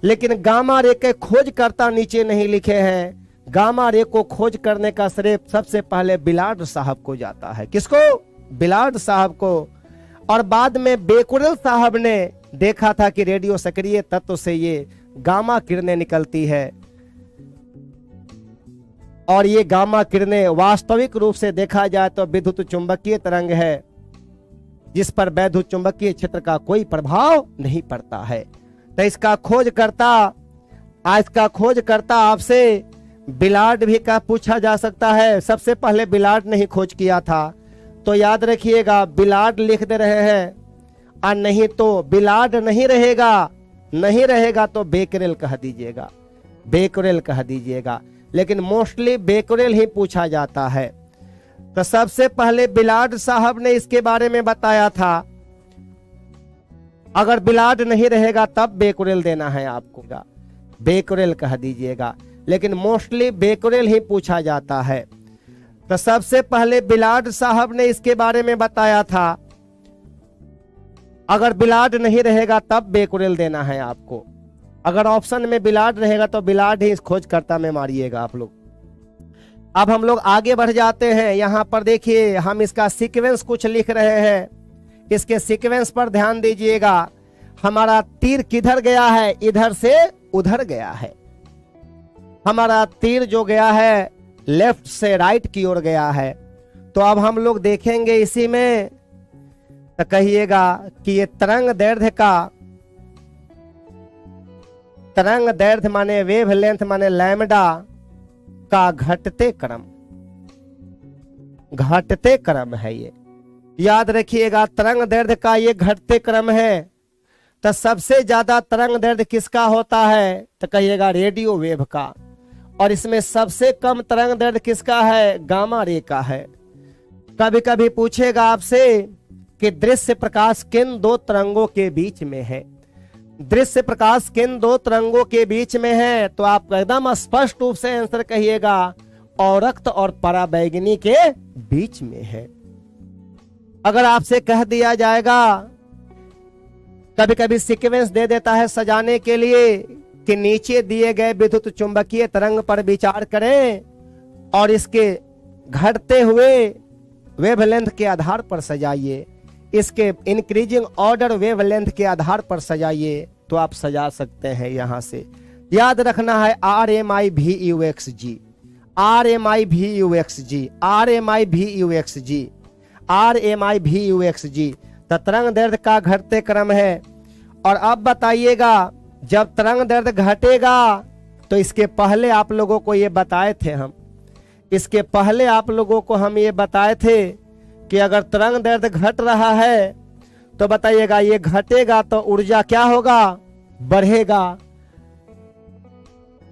लेकिन गामा रे के खोजकर्ता नीचे नहीं लिखे हैं। गामा रे को खोज करने का श्रेय सबसे पहले बिलार्ड साहब को जाता है। किसको? बिलार्ड साहब को। और बाद में बेकुरेल साहब ने देखा था कि रेडियो सक्रिय तत्व से ये गामा किरणें निकलती है, और ये गामा किरणें वास्तविक रूप से देखा जाए तो विद्युत चुंबकीय तरंग है, जिस पर वैद्युत चुंबकीय क्षेत्र का कोई प्रभाव नहीं पड़ता है। तो इसका खोजकर्ता, आज का खोजकर्ता आपसे बिलार्ड भी का पूछा जा सकता है। सबसे पहले बिलार्ड ने ही खोज किया था, तो याद रखिएगा बिलार्ड लिख दे रहे हैं, और नहीं तो बिलार्ड नहीं रहेगा, नहीं रहेगा तो बेकरेल कह दीजिएगा, बेकरेल कह दीजिएगा। लेकिन मोस्टली बेकरेल ही पूछा जाता है। तो सबसे पहले बिलार्ड साहब ने इसके बारे में बताया था। अगर बिलार्ड नहीं रहेगा तब बेकरेल देना है आपको, बेकरेल कह दीजिएगा, लेकिन मोस्टली बेकरेल ही पूछा जाता है। तो सबसे पहले बिलार्ड साहब ने इसके बारे में बताया था। अगर बिलार्ड नहीं रहेगा तब बेकरेल देना है आपको। अगर ऑप्शन में बिलार्ड रहेगा तो बिलार्ड ही इस खोजकर्ता में मारिएगा आप लोग। अब हम लोग आगे बढ़ जाते हैं। यहां पर देखिए हम इसका सीक्वेंस कुछ लिख रहे हैं, इसके सीक्वेंस पर ध्यान दीजिएगा। हमारा तीर किधर गया है? इधर से उधर गया है। हमारा तीर जो गया है लेफ्ट से राइट की ओर गया है। तो अब हम लोग देखेंगे इसी में, तो कहिएगा कि ये तरंग दैर्ध्य का, तरंग दैर्ध्य माने वेव लेंथ माने लैम्डा का घटते क्रम, घटते क्रम है ये, याद रखिएगा। तरंग दैर्ध्य का ये घटते क्रम है। तो सबसे ज्यादा तरंग दैर्ध्य किसका होता है? तो कहिएगा रेडियो वेव का। और इसमें सबसे कम तरंग दैर्ध्य किसका है? गामा रे का है। कभी कभी पूछेगा आपसे कि दृश्य प्रकाश किन दो तरंगों के बीच में है? दृश्य प्रकाश किन दो तरंगों के बीच में है? तो आप एकदम स्पष्ट रूप से आंसर कहिएगा, औरक्त और पराबैंगनी के बीच में है। अगर आपसे कह दिया जाएगा, कभी कभी सीक्वेंस दे देता है सजाने के लिए कि नीचे दिए गए विद्युत चुंबकीय तरंग पर विचार करें और इसके घटते हुए वेवलेंथ के आधार पर सजाइए, इसके इंक्रीजिंग ऑर्डर वेवलेंथ के आधार पर सजाइए, तो आप सजा सकते हैं। यहां से याद रखना है RMIVUXG, RMIVUXG, RMIVUXG, RMIVUXG। तो तरंग दैर्ध्य का घटते क्रम है। और अब बताइएगा, जब तरंग दैर्ध्य घटेगा तो इसके पहले आप लोगों को ये बताए थे हम, इसके पहले आप लोगों को हम ये बताए थे कि अगर तरंग दैर्ध्य घट रहा है तो बताइएगा ये घटेगा तो ऊर्जा क्या होगा? बढ़ेगा।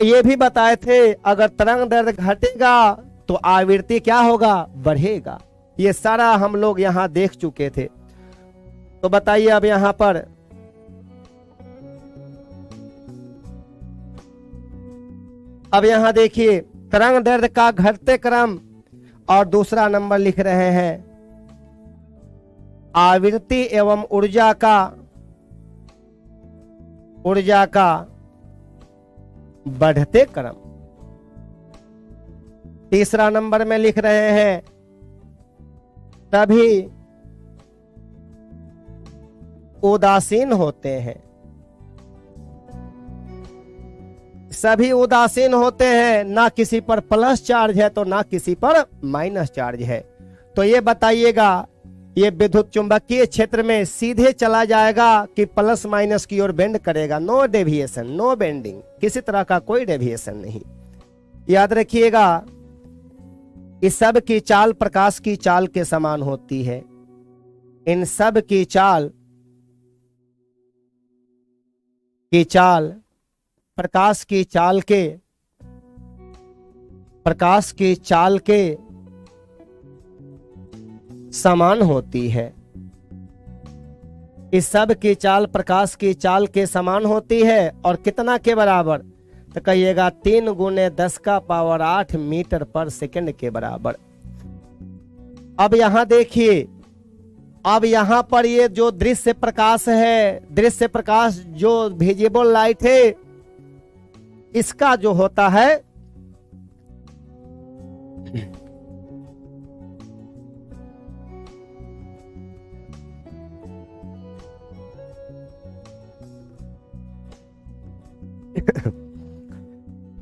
ये भी बताए थे अगर तरंग दैर्ध्य घटेगा तो आवृत्ति क्या होगा? बढ़ेगा। ये सारा हम लोग यहां देख चुके थे। तो बताइए अब यहां पर अब यहां देखिए तरंग दैर्ध्य का घटते क्रम और दूसरा नंबर लिख रहे हैं आवृत्ति एवं ऊर्जा का बढ़ते क्रम। तीसरा नंबर में लिख रहे हैं तभी उदासीन होते हैं, सभी उदासीन होते हैं, ना किसी पर प्लस चार्ज है तो ना किसी पर माइनस चार्ज है। तो ये बताइएगा ये विद्युत चुंबकीय क्षेत्र में सीधे चला जाएगा कि प्लस माइनस की ओर बेंड करेगा? नो डेविएशन, नो बेंडिंग, किसी तरह का कोई डेविएशन नहीं। याद रखिएगा इस सब की चाल प्रकाश की चाल के समान होती है। इन सब की चाल प्रकाश की चाल के समान होती है। इस सब की चाल प्रकाश की चाल के समान होती है और कितना के बराबर? तो कहिएगा 3 × 10⁸ मीटर पर सेकंड के बराबर। अब यहां देखिए, अब यहां पर ये जो दृश्य प्रकाश है, दृश्य प्रकाश जो विजिबल लाइट है, इसका जो होता है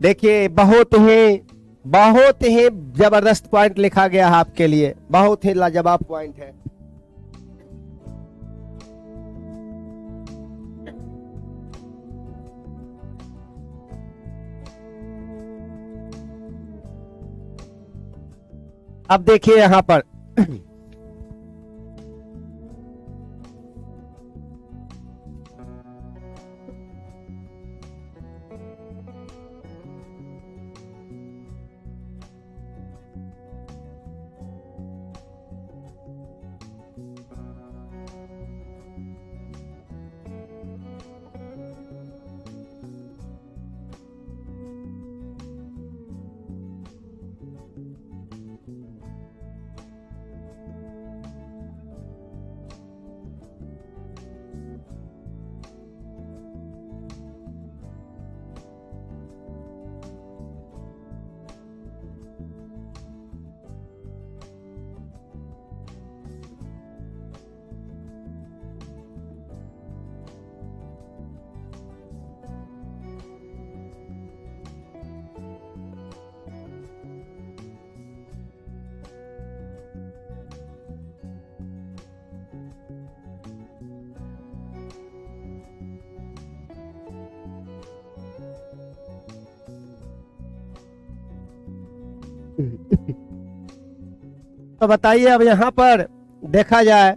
देखिए बहुत ही जबरदस्त पॉइंट लिखा गया है आपके लिए, बहुत ही लाजवाब पॉइंट है। अब देखिए यहां पर तो बताइए अब यहां पर देखा जाए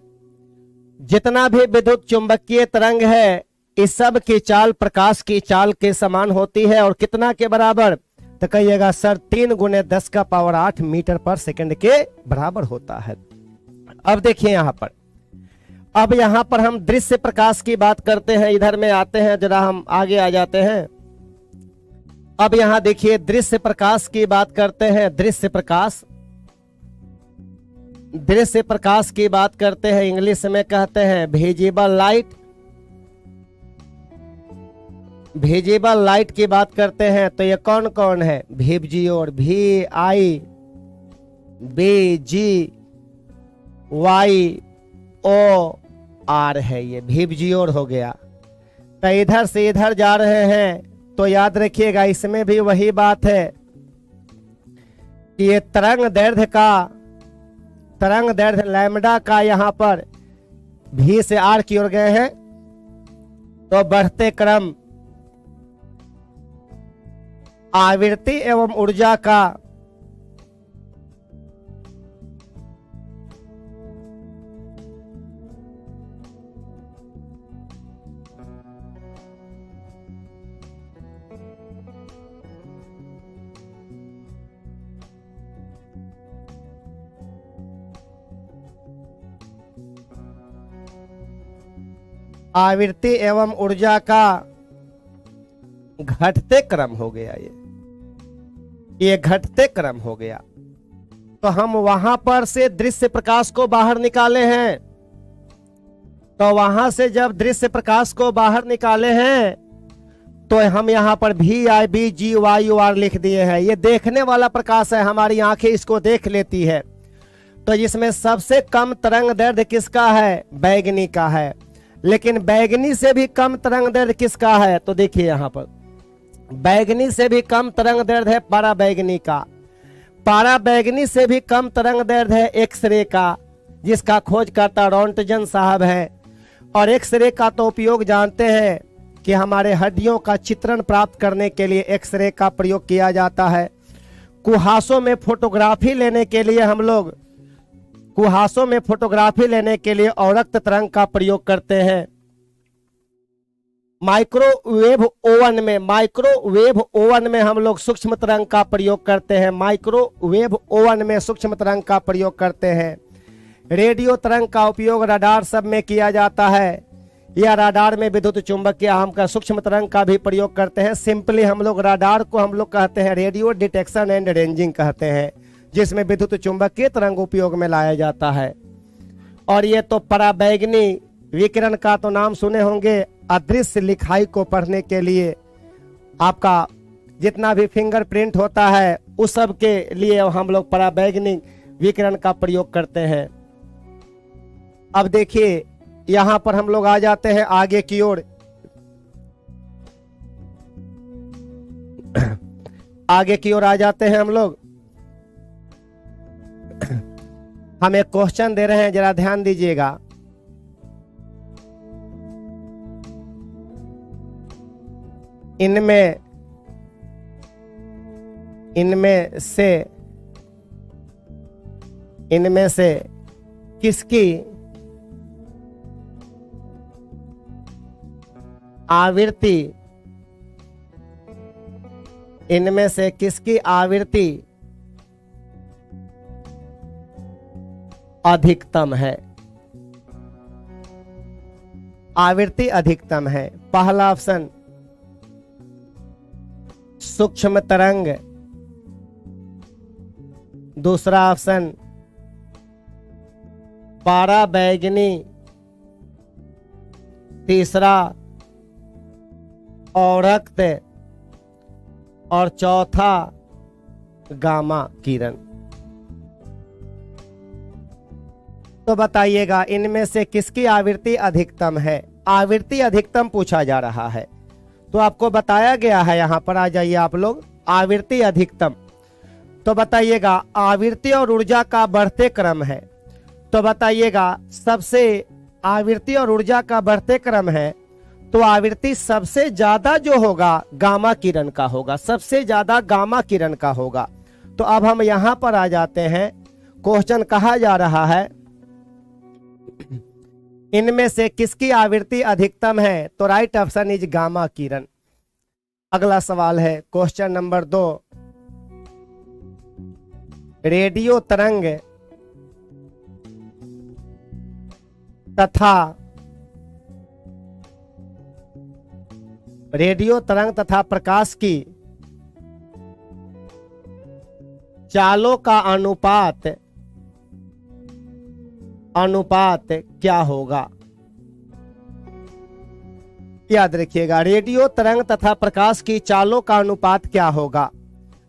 जितना भी विद्युत चुंबकीय तरंग है इस सब की चाल प्रकाश की चाल के समान होती है और कितना के बराबर, तो कहिएगा सर 3 × 10⁸ मीटर पर सेकंड के बराबर होता है। अब देखिए यहां पर, अब यहां पर हम दृश्य प्रकाश की बात करते हैं, इधर में आते हैं, जरा हम आगे आ जाते हैं। अब यहां देखिए दृश्य प्रकाश की बात करते हैं, दृश्य प्रकाश की बात करते हैं, इंग्लिश में कहते हैं विजिबल लाइट। विजिबल लाइट की बात करते हैं तो ये कौन कौन है, विजियोर, VIBGYOR है, ये विजियोर हो गया। तो इधर से इधर जा रहे हैं तो याद रखिएगा इसमें भी वही बात है कि ये तरंग दैर्घ्य लैम्डा का यहां पर V से R की ओर गए हैं तो बढ़ते क्रम आवृत्ति एवं ऊर्जा का आवृत्ति एवं ऊर्जा का घटते क्रम हो गया, ये घटते क्रम हो गया। तो हम वहां पर से दृश्य प्रकाश को बाहर निकाले हैं, तो वहां से जब दृश्य प्रकाश को बाहर निकाले हैं तो हम यहां पर VIBGYOR लिख दिए हैं। ये देखने वाला प्रकाश है, हमारी आंखें इसको देख लेती है। तो इसमें सबसे कम तरंग दैर्घ्य किसका है, बैगनी का है। लेकिन बैगनी से भी कम तरंग दैर्घ्य किसका है, तो देखिए यहां पर बैगनी से भी कम तरंग दैर्घ्य है पाराबैंगनी का। पाराबैंगनी से भी कम तरंग दैर्घ्य है एक्सरे का, जिसका खोजकर्ता रोंटगन साहब है। और एक्सरे का तो उपयोग जानते हैं कि हमारे हड्डियों का चित्रण प्राप्त करने के लिए एक्सरे का प्रयोग किया जाता है। कुहासों में फोटोग्राफी लेने के लिए हम लोग औरक्त तरंग का प्रयोग करते हैं। माइक्रोवेव ओवन में हम लोग सूक्ष्म तरंग का प्रयोग करते हैं। माइक्रोवेव ओवन में सूक्ष्म तरंग का प्रयोग करते हैं। रेडियो तरंग का उपयोग रडार सब में किया जाता है, या रडार में विद्युत चुंबकीय हम का सूक्ष्म तरंग का भी प्रयोग करते हैं। सिंपली हम लोग रडार को हम लोग कहते हैं रेडियो डिटेक्शन एंड रेंजिंग कहते हैं, जिसमें विद्युत चुंबकीय तरंग उपयोग में लाया जाता है। और ये तो पराबैंगनी विकिरण का तो नाम सुने होंगे, अदृश्य लिखाई को पढ़ने के लिए आपका जितना भी फिंगरप्रिंट होता है उस सब के लिए हम लोग पराबैंगनी विकिरण का प्रयोग करते हैं। अब देखिए यहां पर हम लोग आ जाते हैं आगे की ओर। आगे की ओर आ जाते हैं हम लोग। हम एक क्वेश्चन दे रहे हैं, जरा ध्यान दीजिएगा। इनमें से किसकी आवृत्ति अधिकतम है? आवृत्ति अधिकतम है। पहला ऑप्शन सूक्ष्म तरंग, दूसरा ऑप्शन पाराबैंगनी, तीसरा औरक्त और चौथा गामा किरण। तो बताइएगा इनमें से किसकी आवृत्ति अधिकतम है? आवृत्ति अधिकतम पूछा जा रहा है, तो आपको बताया गया है। यहां पर आ जाइए आप लोग, आवृत्ति अधिकतम। तो बताइएगा आवृत्ति और ऊर्जा का बढ़ते क्रम है, तो बताइएगा सबसे आवृत्ति और ऊर्जा का बढ़ते क्रम है, तो आवृत्ति सबसे ज्यादा जो होगा गामा किरण का होगा, सबसे ज्यादा गामा किरण का होगा। तो अब हम यहां पर आ जाते हैं क्वेश्चन कहा जा रहा है इनमें से किसकी आवृत्ति अधिकतम है, तो राइट ऑप्शन इज गामा किरण। अगला सवाल है क्वेश्चन नंबर 2, रेडियो तरंग तथा प्रकाश की चालों का अनुपात क्या होगा। याद रखिएगा, रेडियो तरंग तथा प्रकाश की चालों का अनुपात क्या होगा।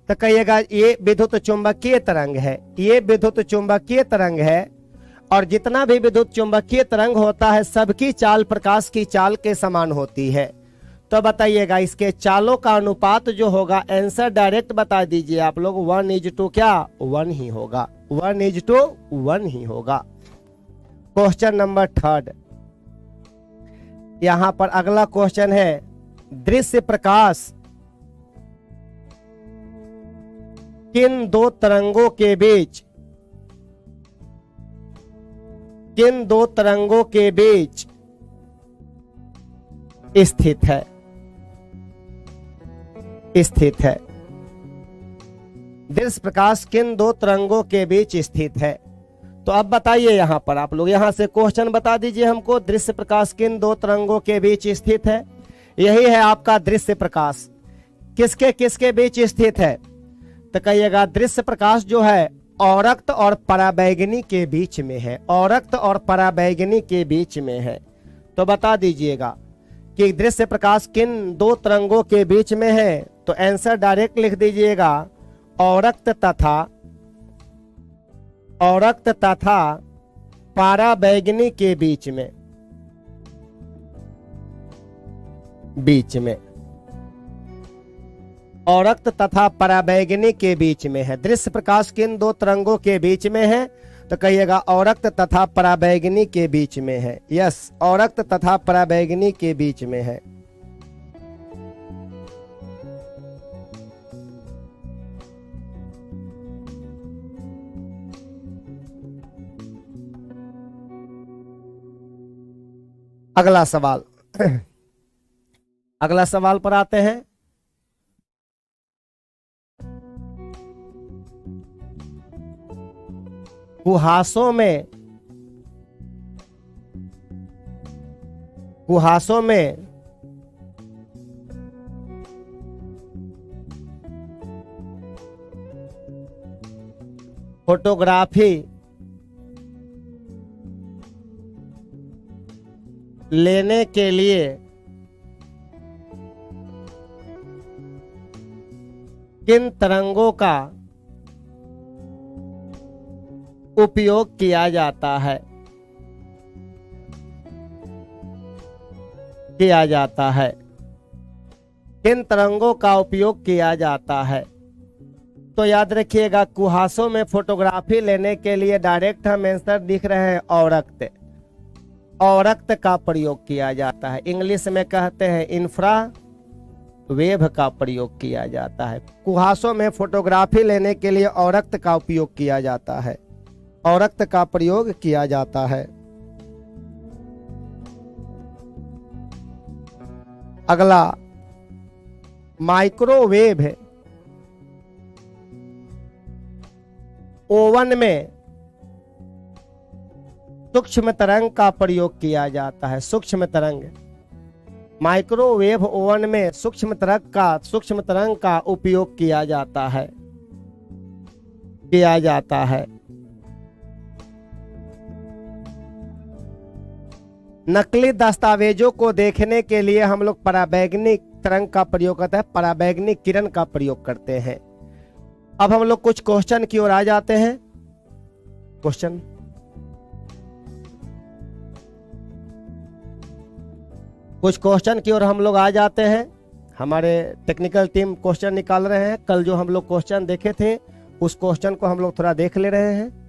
तो कहिएगा ये विद्युत चुंबकीय तरंग है, ये विद्युत चुंबकीय तरंग है, और जितना भी विद्युत चुंबकीय तरंग होता है सबकी चाल प्रकाश की चाल के समान होती है। तो बताइएगा इसके चालों का अनुपात जो होगा, आंसर डायरेक्ट बता दीजिए आप लोग, 1:2 क्या 1 ही होगा, 1:1 ही होगा। क्वेश्चन नंबर 3, यहां पर अगला क्वेश्चन है दृश्य प्रकाश किन दो तरंगों के बीच स्थित है। दृश्य प्रकाश किन दो तरंगों के बीच स्थित है। तो अब बताइए यहां पर आप लोग, यहां से क्वेश्चन बता दीजिए हमको, दृश्य प्रकाश किन दो तरंगों के बीच स्थित है। यही है आपका दृश्य प्रकाश, किसके किसके बीच स्थित है। तो कहिएगा दृश्य प्रकाश जो है औरक्त और पराबैंगनी के बीच में है, औरक्त और पराबैंगनी के बीच में है। तो बता दीजिएगा कि दृश्य प्रकाश किन दो तरंगों के बीच में है। तो आंसर डायरेक्ट लिख दीजिएगा, औरक्त तथा पराबैंगनी के बीच में औरक्त तथा पराबैंगनी के बीच में है। दृश्य प्रकाश किन दो तरंगों के बीच में है। तो कहिएगा औरक्त तथा पराबैंगनी के बीच में है। यस, औरक्त तथा पराबैंगनी के बीच में है। अगला सवाल अगला सवाल पर आते हैं। कुहासों में फोटोग्राफी लेने के लिए किन तरंगों का उपयोग किया जाता है। किन तरंगों का उपयोग किया जाता है। तो याद रखिएगा, कुहासों में फोटोग्राफी लेने के लिए डायरेक्ट हम आंसर दिख रहे हैं, औरक्त का प्रयोग किया जाता है। इंग्लिश में कहते हैं इंफ्रा वेव का प्रयोग किया जाता है। कुहासों में फोटोग्राफी लेने के लिए औरक्त का उपयोग किया जाता है, औरक्त का प्रयोग किया जाता है। अगला माइक्रोवेव ओवन में सूक्ष्म तरंग का प्रयोग किया जाता है। सूक्ष्म तरंग, माइक्रोवेव ओवन में सूक्ष्म तरंग का उपयोग किया जाता है। नकली दस्तावेजों को देखने के लिए हम लोग पराबैंगनी तरंग का प्रयोग करते हैं, पराबैंगनी किरण का प्रयोग करते हैं। अब हम लोग कुछ क्वेश्चन की ओर आ जाते हैं। कुछ क्वेश्चन की ओर हम लोग आ जाते हैं। हमारे टेक्निकल टीम क्वेश्चन निकाल रहे हैं। कल जो हम लोग क्वेश्चन देखे थे उस क्वेश्चन को हम लोग थोड़ा देख ले रहे हैं।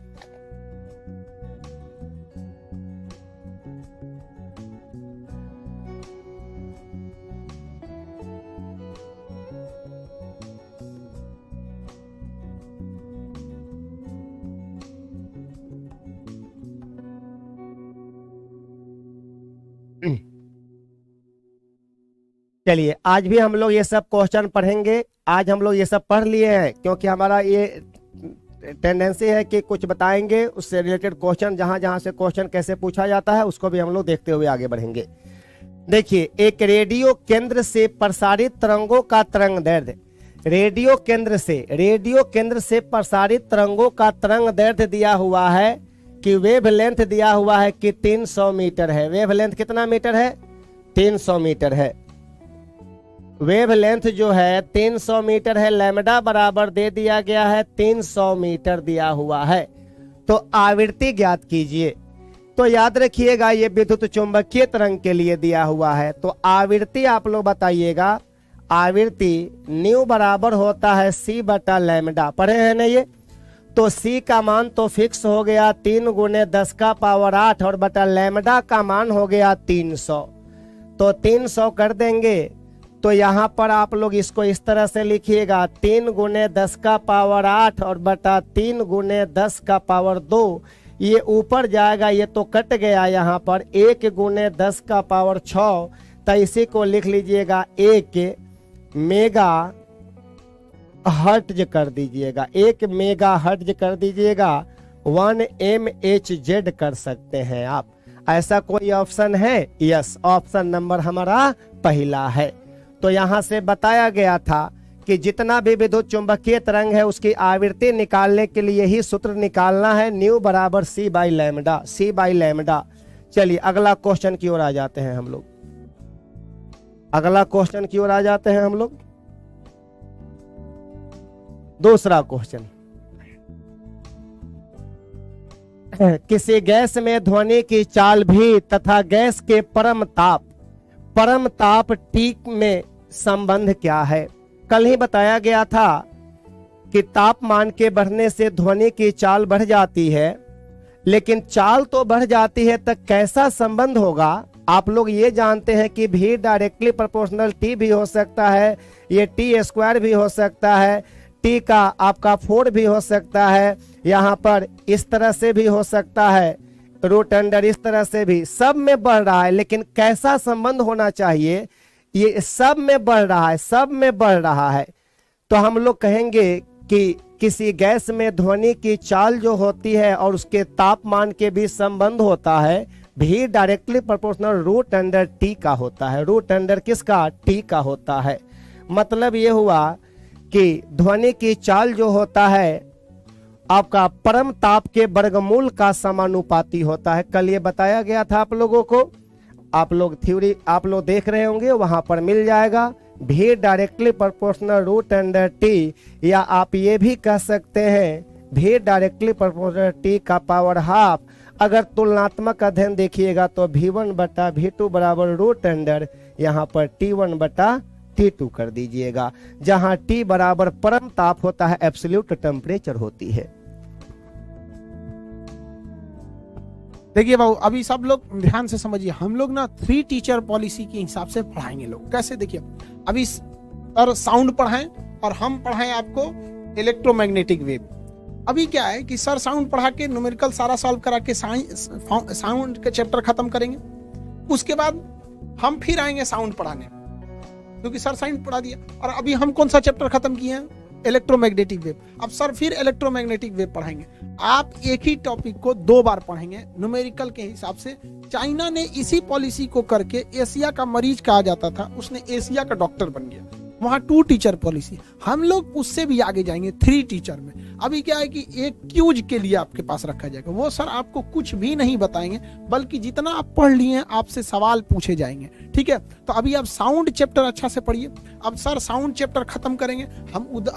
चलिए आज भी हम लोग ये सब क्वेश्चन पढ़ेंगे। आज हम लोग ये सब पढ़ लिए हैं क्योंकि हमारा ये टेंडेंसी है कि कुछ बताएंगे उससे रिलेटेड क्वेश्चन, जहां जहां से क्वेश्चन कैसे पूछा जाता है उसको भी हम लोग देखते हुए आगे बढ़ेंगे। देखिए, एक रेडियो केंद्र से प्रसारित तरंगों का तरंग दैर्ध्य, रेडियो केंद्र से प्रसारित तरंगों का तरंग दैर्ध्य दिया हुआ है कि वेव लेंथ दिया हुआ है कि 300 मीटर है। वेव लेंथ कितना मीटर है? 300 मीटर है। वेव लेंथ जो है 300 मीटर है। लैम्डा बराबर दे दिया गया है 300 मीटर दिया हुआ है। तो आवृत्ति ज्ञात कीजिए। तो याद रखिएगा ये विद्युत चुंबकीय तरंग के लिए दिया हुआ है। तो आवृत्ति आप लोग बताइएगा। आवृत्ति न्यू बराबर होता है सी बटा लैम्डा, पढ़े हैं ना ये? तो सी का मान तो फिक्स हो गया 3 × 10⁸ और बटा लैम्डा का मान हो गया 300। तो 300 कर देंगे तो यहाँ पर आप लोग इसको इस तरह से लिखिएगा 3 × 10⁸ और बटा 3 × 10⁻²। ये ऊपर जाएगा, ये तो कट गया यहाँ पर 1 × 10⁻6। तो इसी को लिख लीजिएगा 1 मेगा हर्ट्ज कर दीजिएगा, 1 मेगा हर्ट्ज कर दीजिएगा। 1 mHz कर सकते हैं आप। ऐसा कोई ऑप्शन है? यस, ऑप्शन नंबर हमारा पहला है। तो यहाँ से बताया गया था कि जितना भी विद्युत चुंबकीय तरंग है उसकी आवृत्ति निकालने के लिए यही सूत्र निकालना है, न्यू बराबर सी बाई लैम्डा। चलिए अगला क्वेश्चन की ओर आ जाते हैं हम लोग। दूसरा क्वेश्चन, किसी गैस में ध्वनि की चाल भी तथा गैस के परम ताप T में संबंध क्या है? कल ही बताया गया था कि तापमान के बढ़ने से ध्वनि की चाल बढ़ जाती है, लेकिन चाल तो बढ़ जाती है तो कैसा संबंध होगा? आप लोग ये जानते हैं कि V डायरेक्टली प्रोपोर्शनल T भी हो सकता है, ये T² भी हो सकता है, T का आपका 4 भी हो सकता है, यहाँ पर इस तरह से भी हो सकता है, रूट अंडर इस तरह से भी, सब में बढ़ रहा है। लेकिन कैसा संबंध होना चाहिए? ये सब में बढ़ रहा है। तो हम लोग कहेंगे कि किसी गैस में ध्वनि की चाल जो होती है और उसके तापमान के बीच संबंध होता है, भी directly proportional root under T का होता है। रूट अंडर किसका? T का होता है। मतलब ये हुआ कि ध्वनि की चाल जो होता है आपका परम ताप के वर्गमूल का समानुपाती होता है। कल ये बताया गया था आप लोगों को, आप लोग थ्योरी आप लोग देख रहे होंगे, वहां पर मिल जाएगा भी directly proportional root under T, या आप ये भी कह सकते हैं भी डायरेक्टली प्रोपोर्शनल T का पावर हाफ। अगर तुलनात्मक अध्ययन देखिएगा तो V1 बटा V2 बराबर रूट अंडर यहाँ पर T1 बटा T2 कर दीजिएगा, जहां T बराबर परम ताप होता है, एब्सोल्यूट टेम्परेचर होती है। देखिए बाबू, अभी सब लोग ध्यान से समझिए। हम लोग ना 3 टीचर पॉलिसी के हिसाब से पढ़ाएंगे लोग। कैसे? देखिए, अभी सर साउंड पढ़ाएं और हम पढ़ाएं आपको इलेक्ट्रोमैग्नेटिक वेव। अभी क्या है कि सर साउंड पढ़ा के न्यूमेरिकल सारा सॉल्व करा के साउंड के चैप्टर खत्म करेंगे। उसके बाद हम फिर आएंगे साउंड पढ़ाने, क्योंकि सर साउंड पढ़ा दिया। और अभी हम कौन सा चैप्टर खत्म किए हैं? Electromagnetic wave. अब सर फिर इलेक्ट्रोमैग्नेटिक वेव पढ़ाएंगे। आप एक ही टॉपिक को 2 बार पढ़ेंगे न्यूमेरिकल के हिसाब से। चाइना ने इसी पॉलिसी को करके एशिया का मरीज कहा जाता था, उसने एशिया का डॉक्टर बन गया। वहां 2 टीचर पॉलिसी। हम लोग उससे भी आगे जाएंगे 3 टीचर में। अभी क्या है कि एक क्यूज के लिए आपके पास रखा जाएगा। वो सर आपको कुछ भी नहीं बताएंगे, बल्कि जितना आप पढ़ लिए हैं आपसे सवाल पूछे जाएंगे। ठीक है? तो अभी आप साउंड चैप्टर अच्छा से पढ़िए। अब सर साउंड चैप्टर खत्म करेंगे।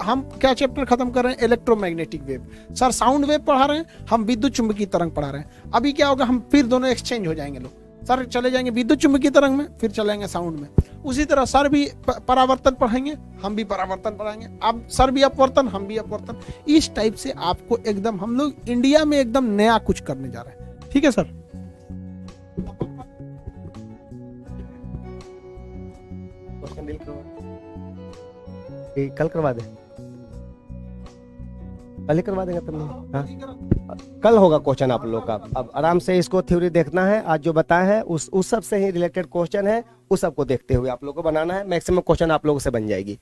हम क्या चैप्टर खत्म कर रहे हैं? Electromagnetic wave. Sir sound wave पढ़ा रहे हैं, हम विद्युत चुंबकीय तरंग पढ़ा रहे हैं। अभी क्या होगा, हम फिर दोनों एक्सचेंज हो जाएंगे लोग। सर चले जाएंगे विद्युत चुंबकीय तरंग में, फिर चलेंगे साउंड में। उसी तरह सर भी परावर्तन पढ़ाएंगे, हम भी परावर्तन पढ़ाएंगे। अब सर भी अपवर्तन, हम भी अपवर्तन। इस टाइप से आपको एकदम हम लोग इंडिया में एकदम नया कुछ करने जा रहे हैं। ठीक है सर? कल करवा दे, कल ही करवा देंगे तुमने। हाँ, कल होगा क्वेश्चन आप लोग का। अब आराम से इसको थ्योरी देखना है। आज जो बताया है उस सब से ही रिलेटेड क्वेश्चन है, उस सबको देखते हुए आप लोगों को बनाना है। मैक्सिमम क्वेश्चन आप लोगों से बन जाएगी।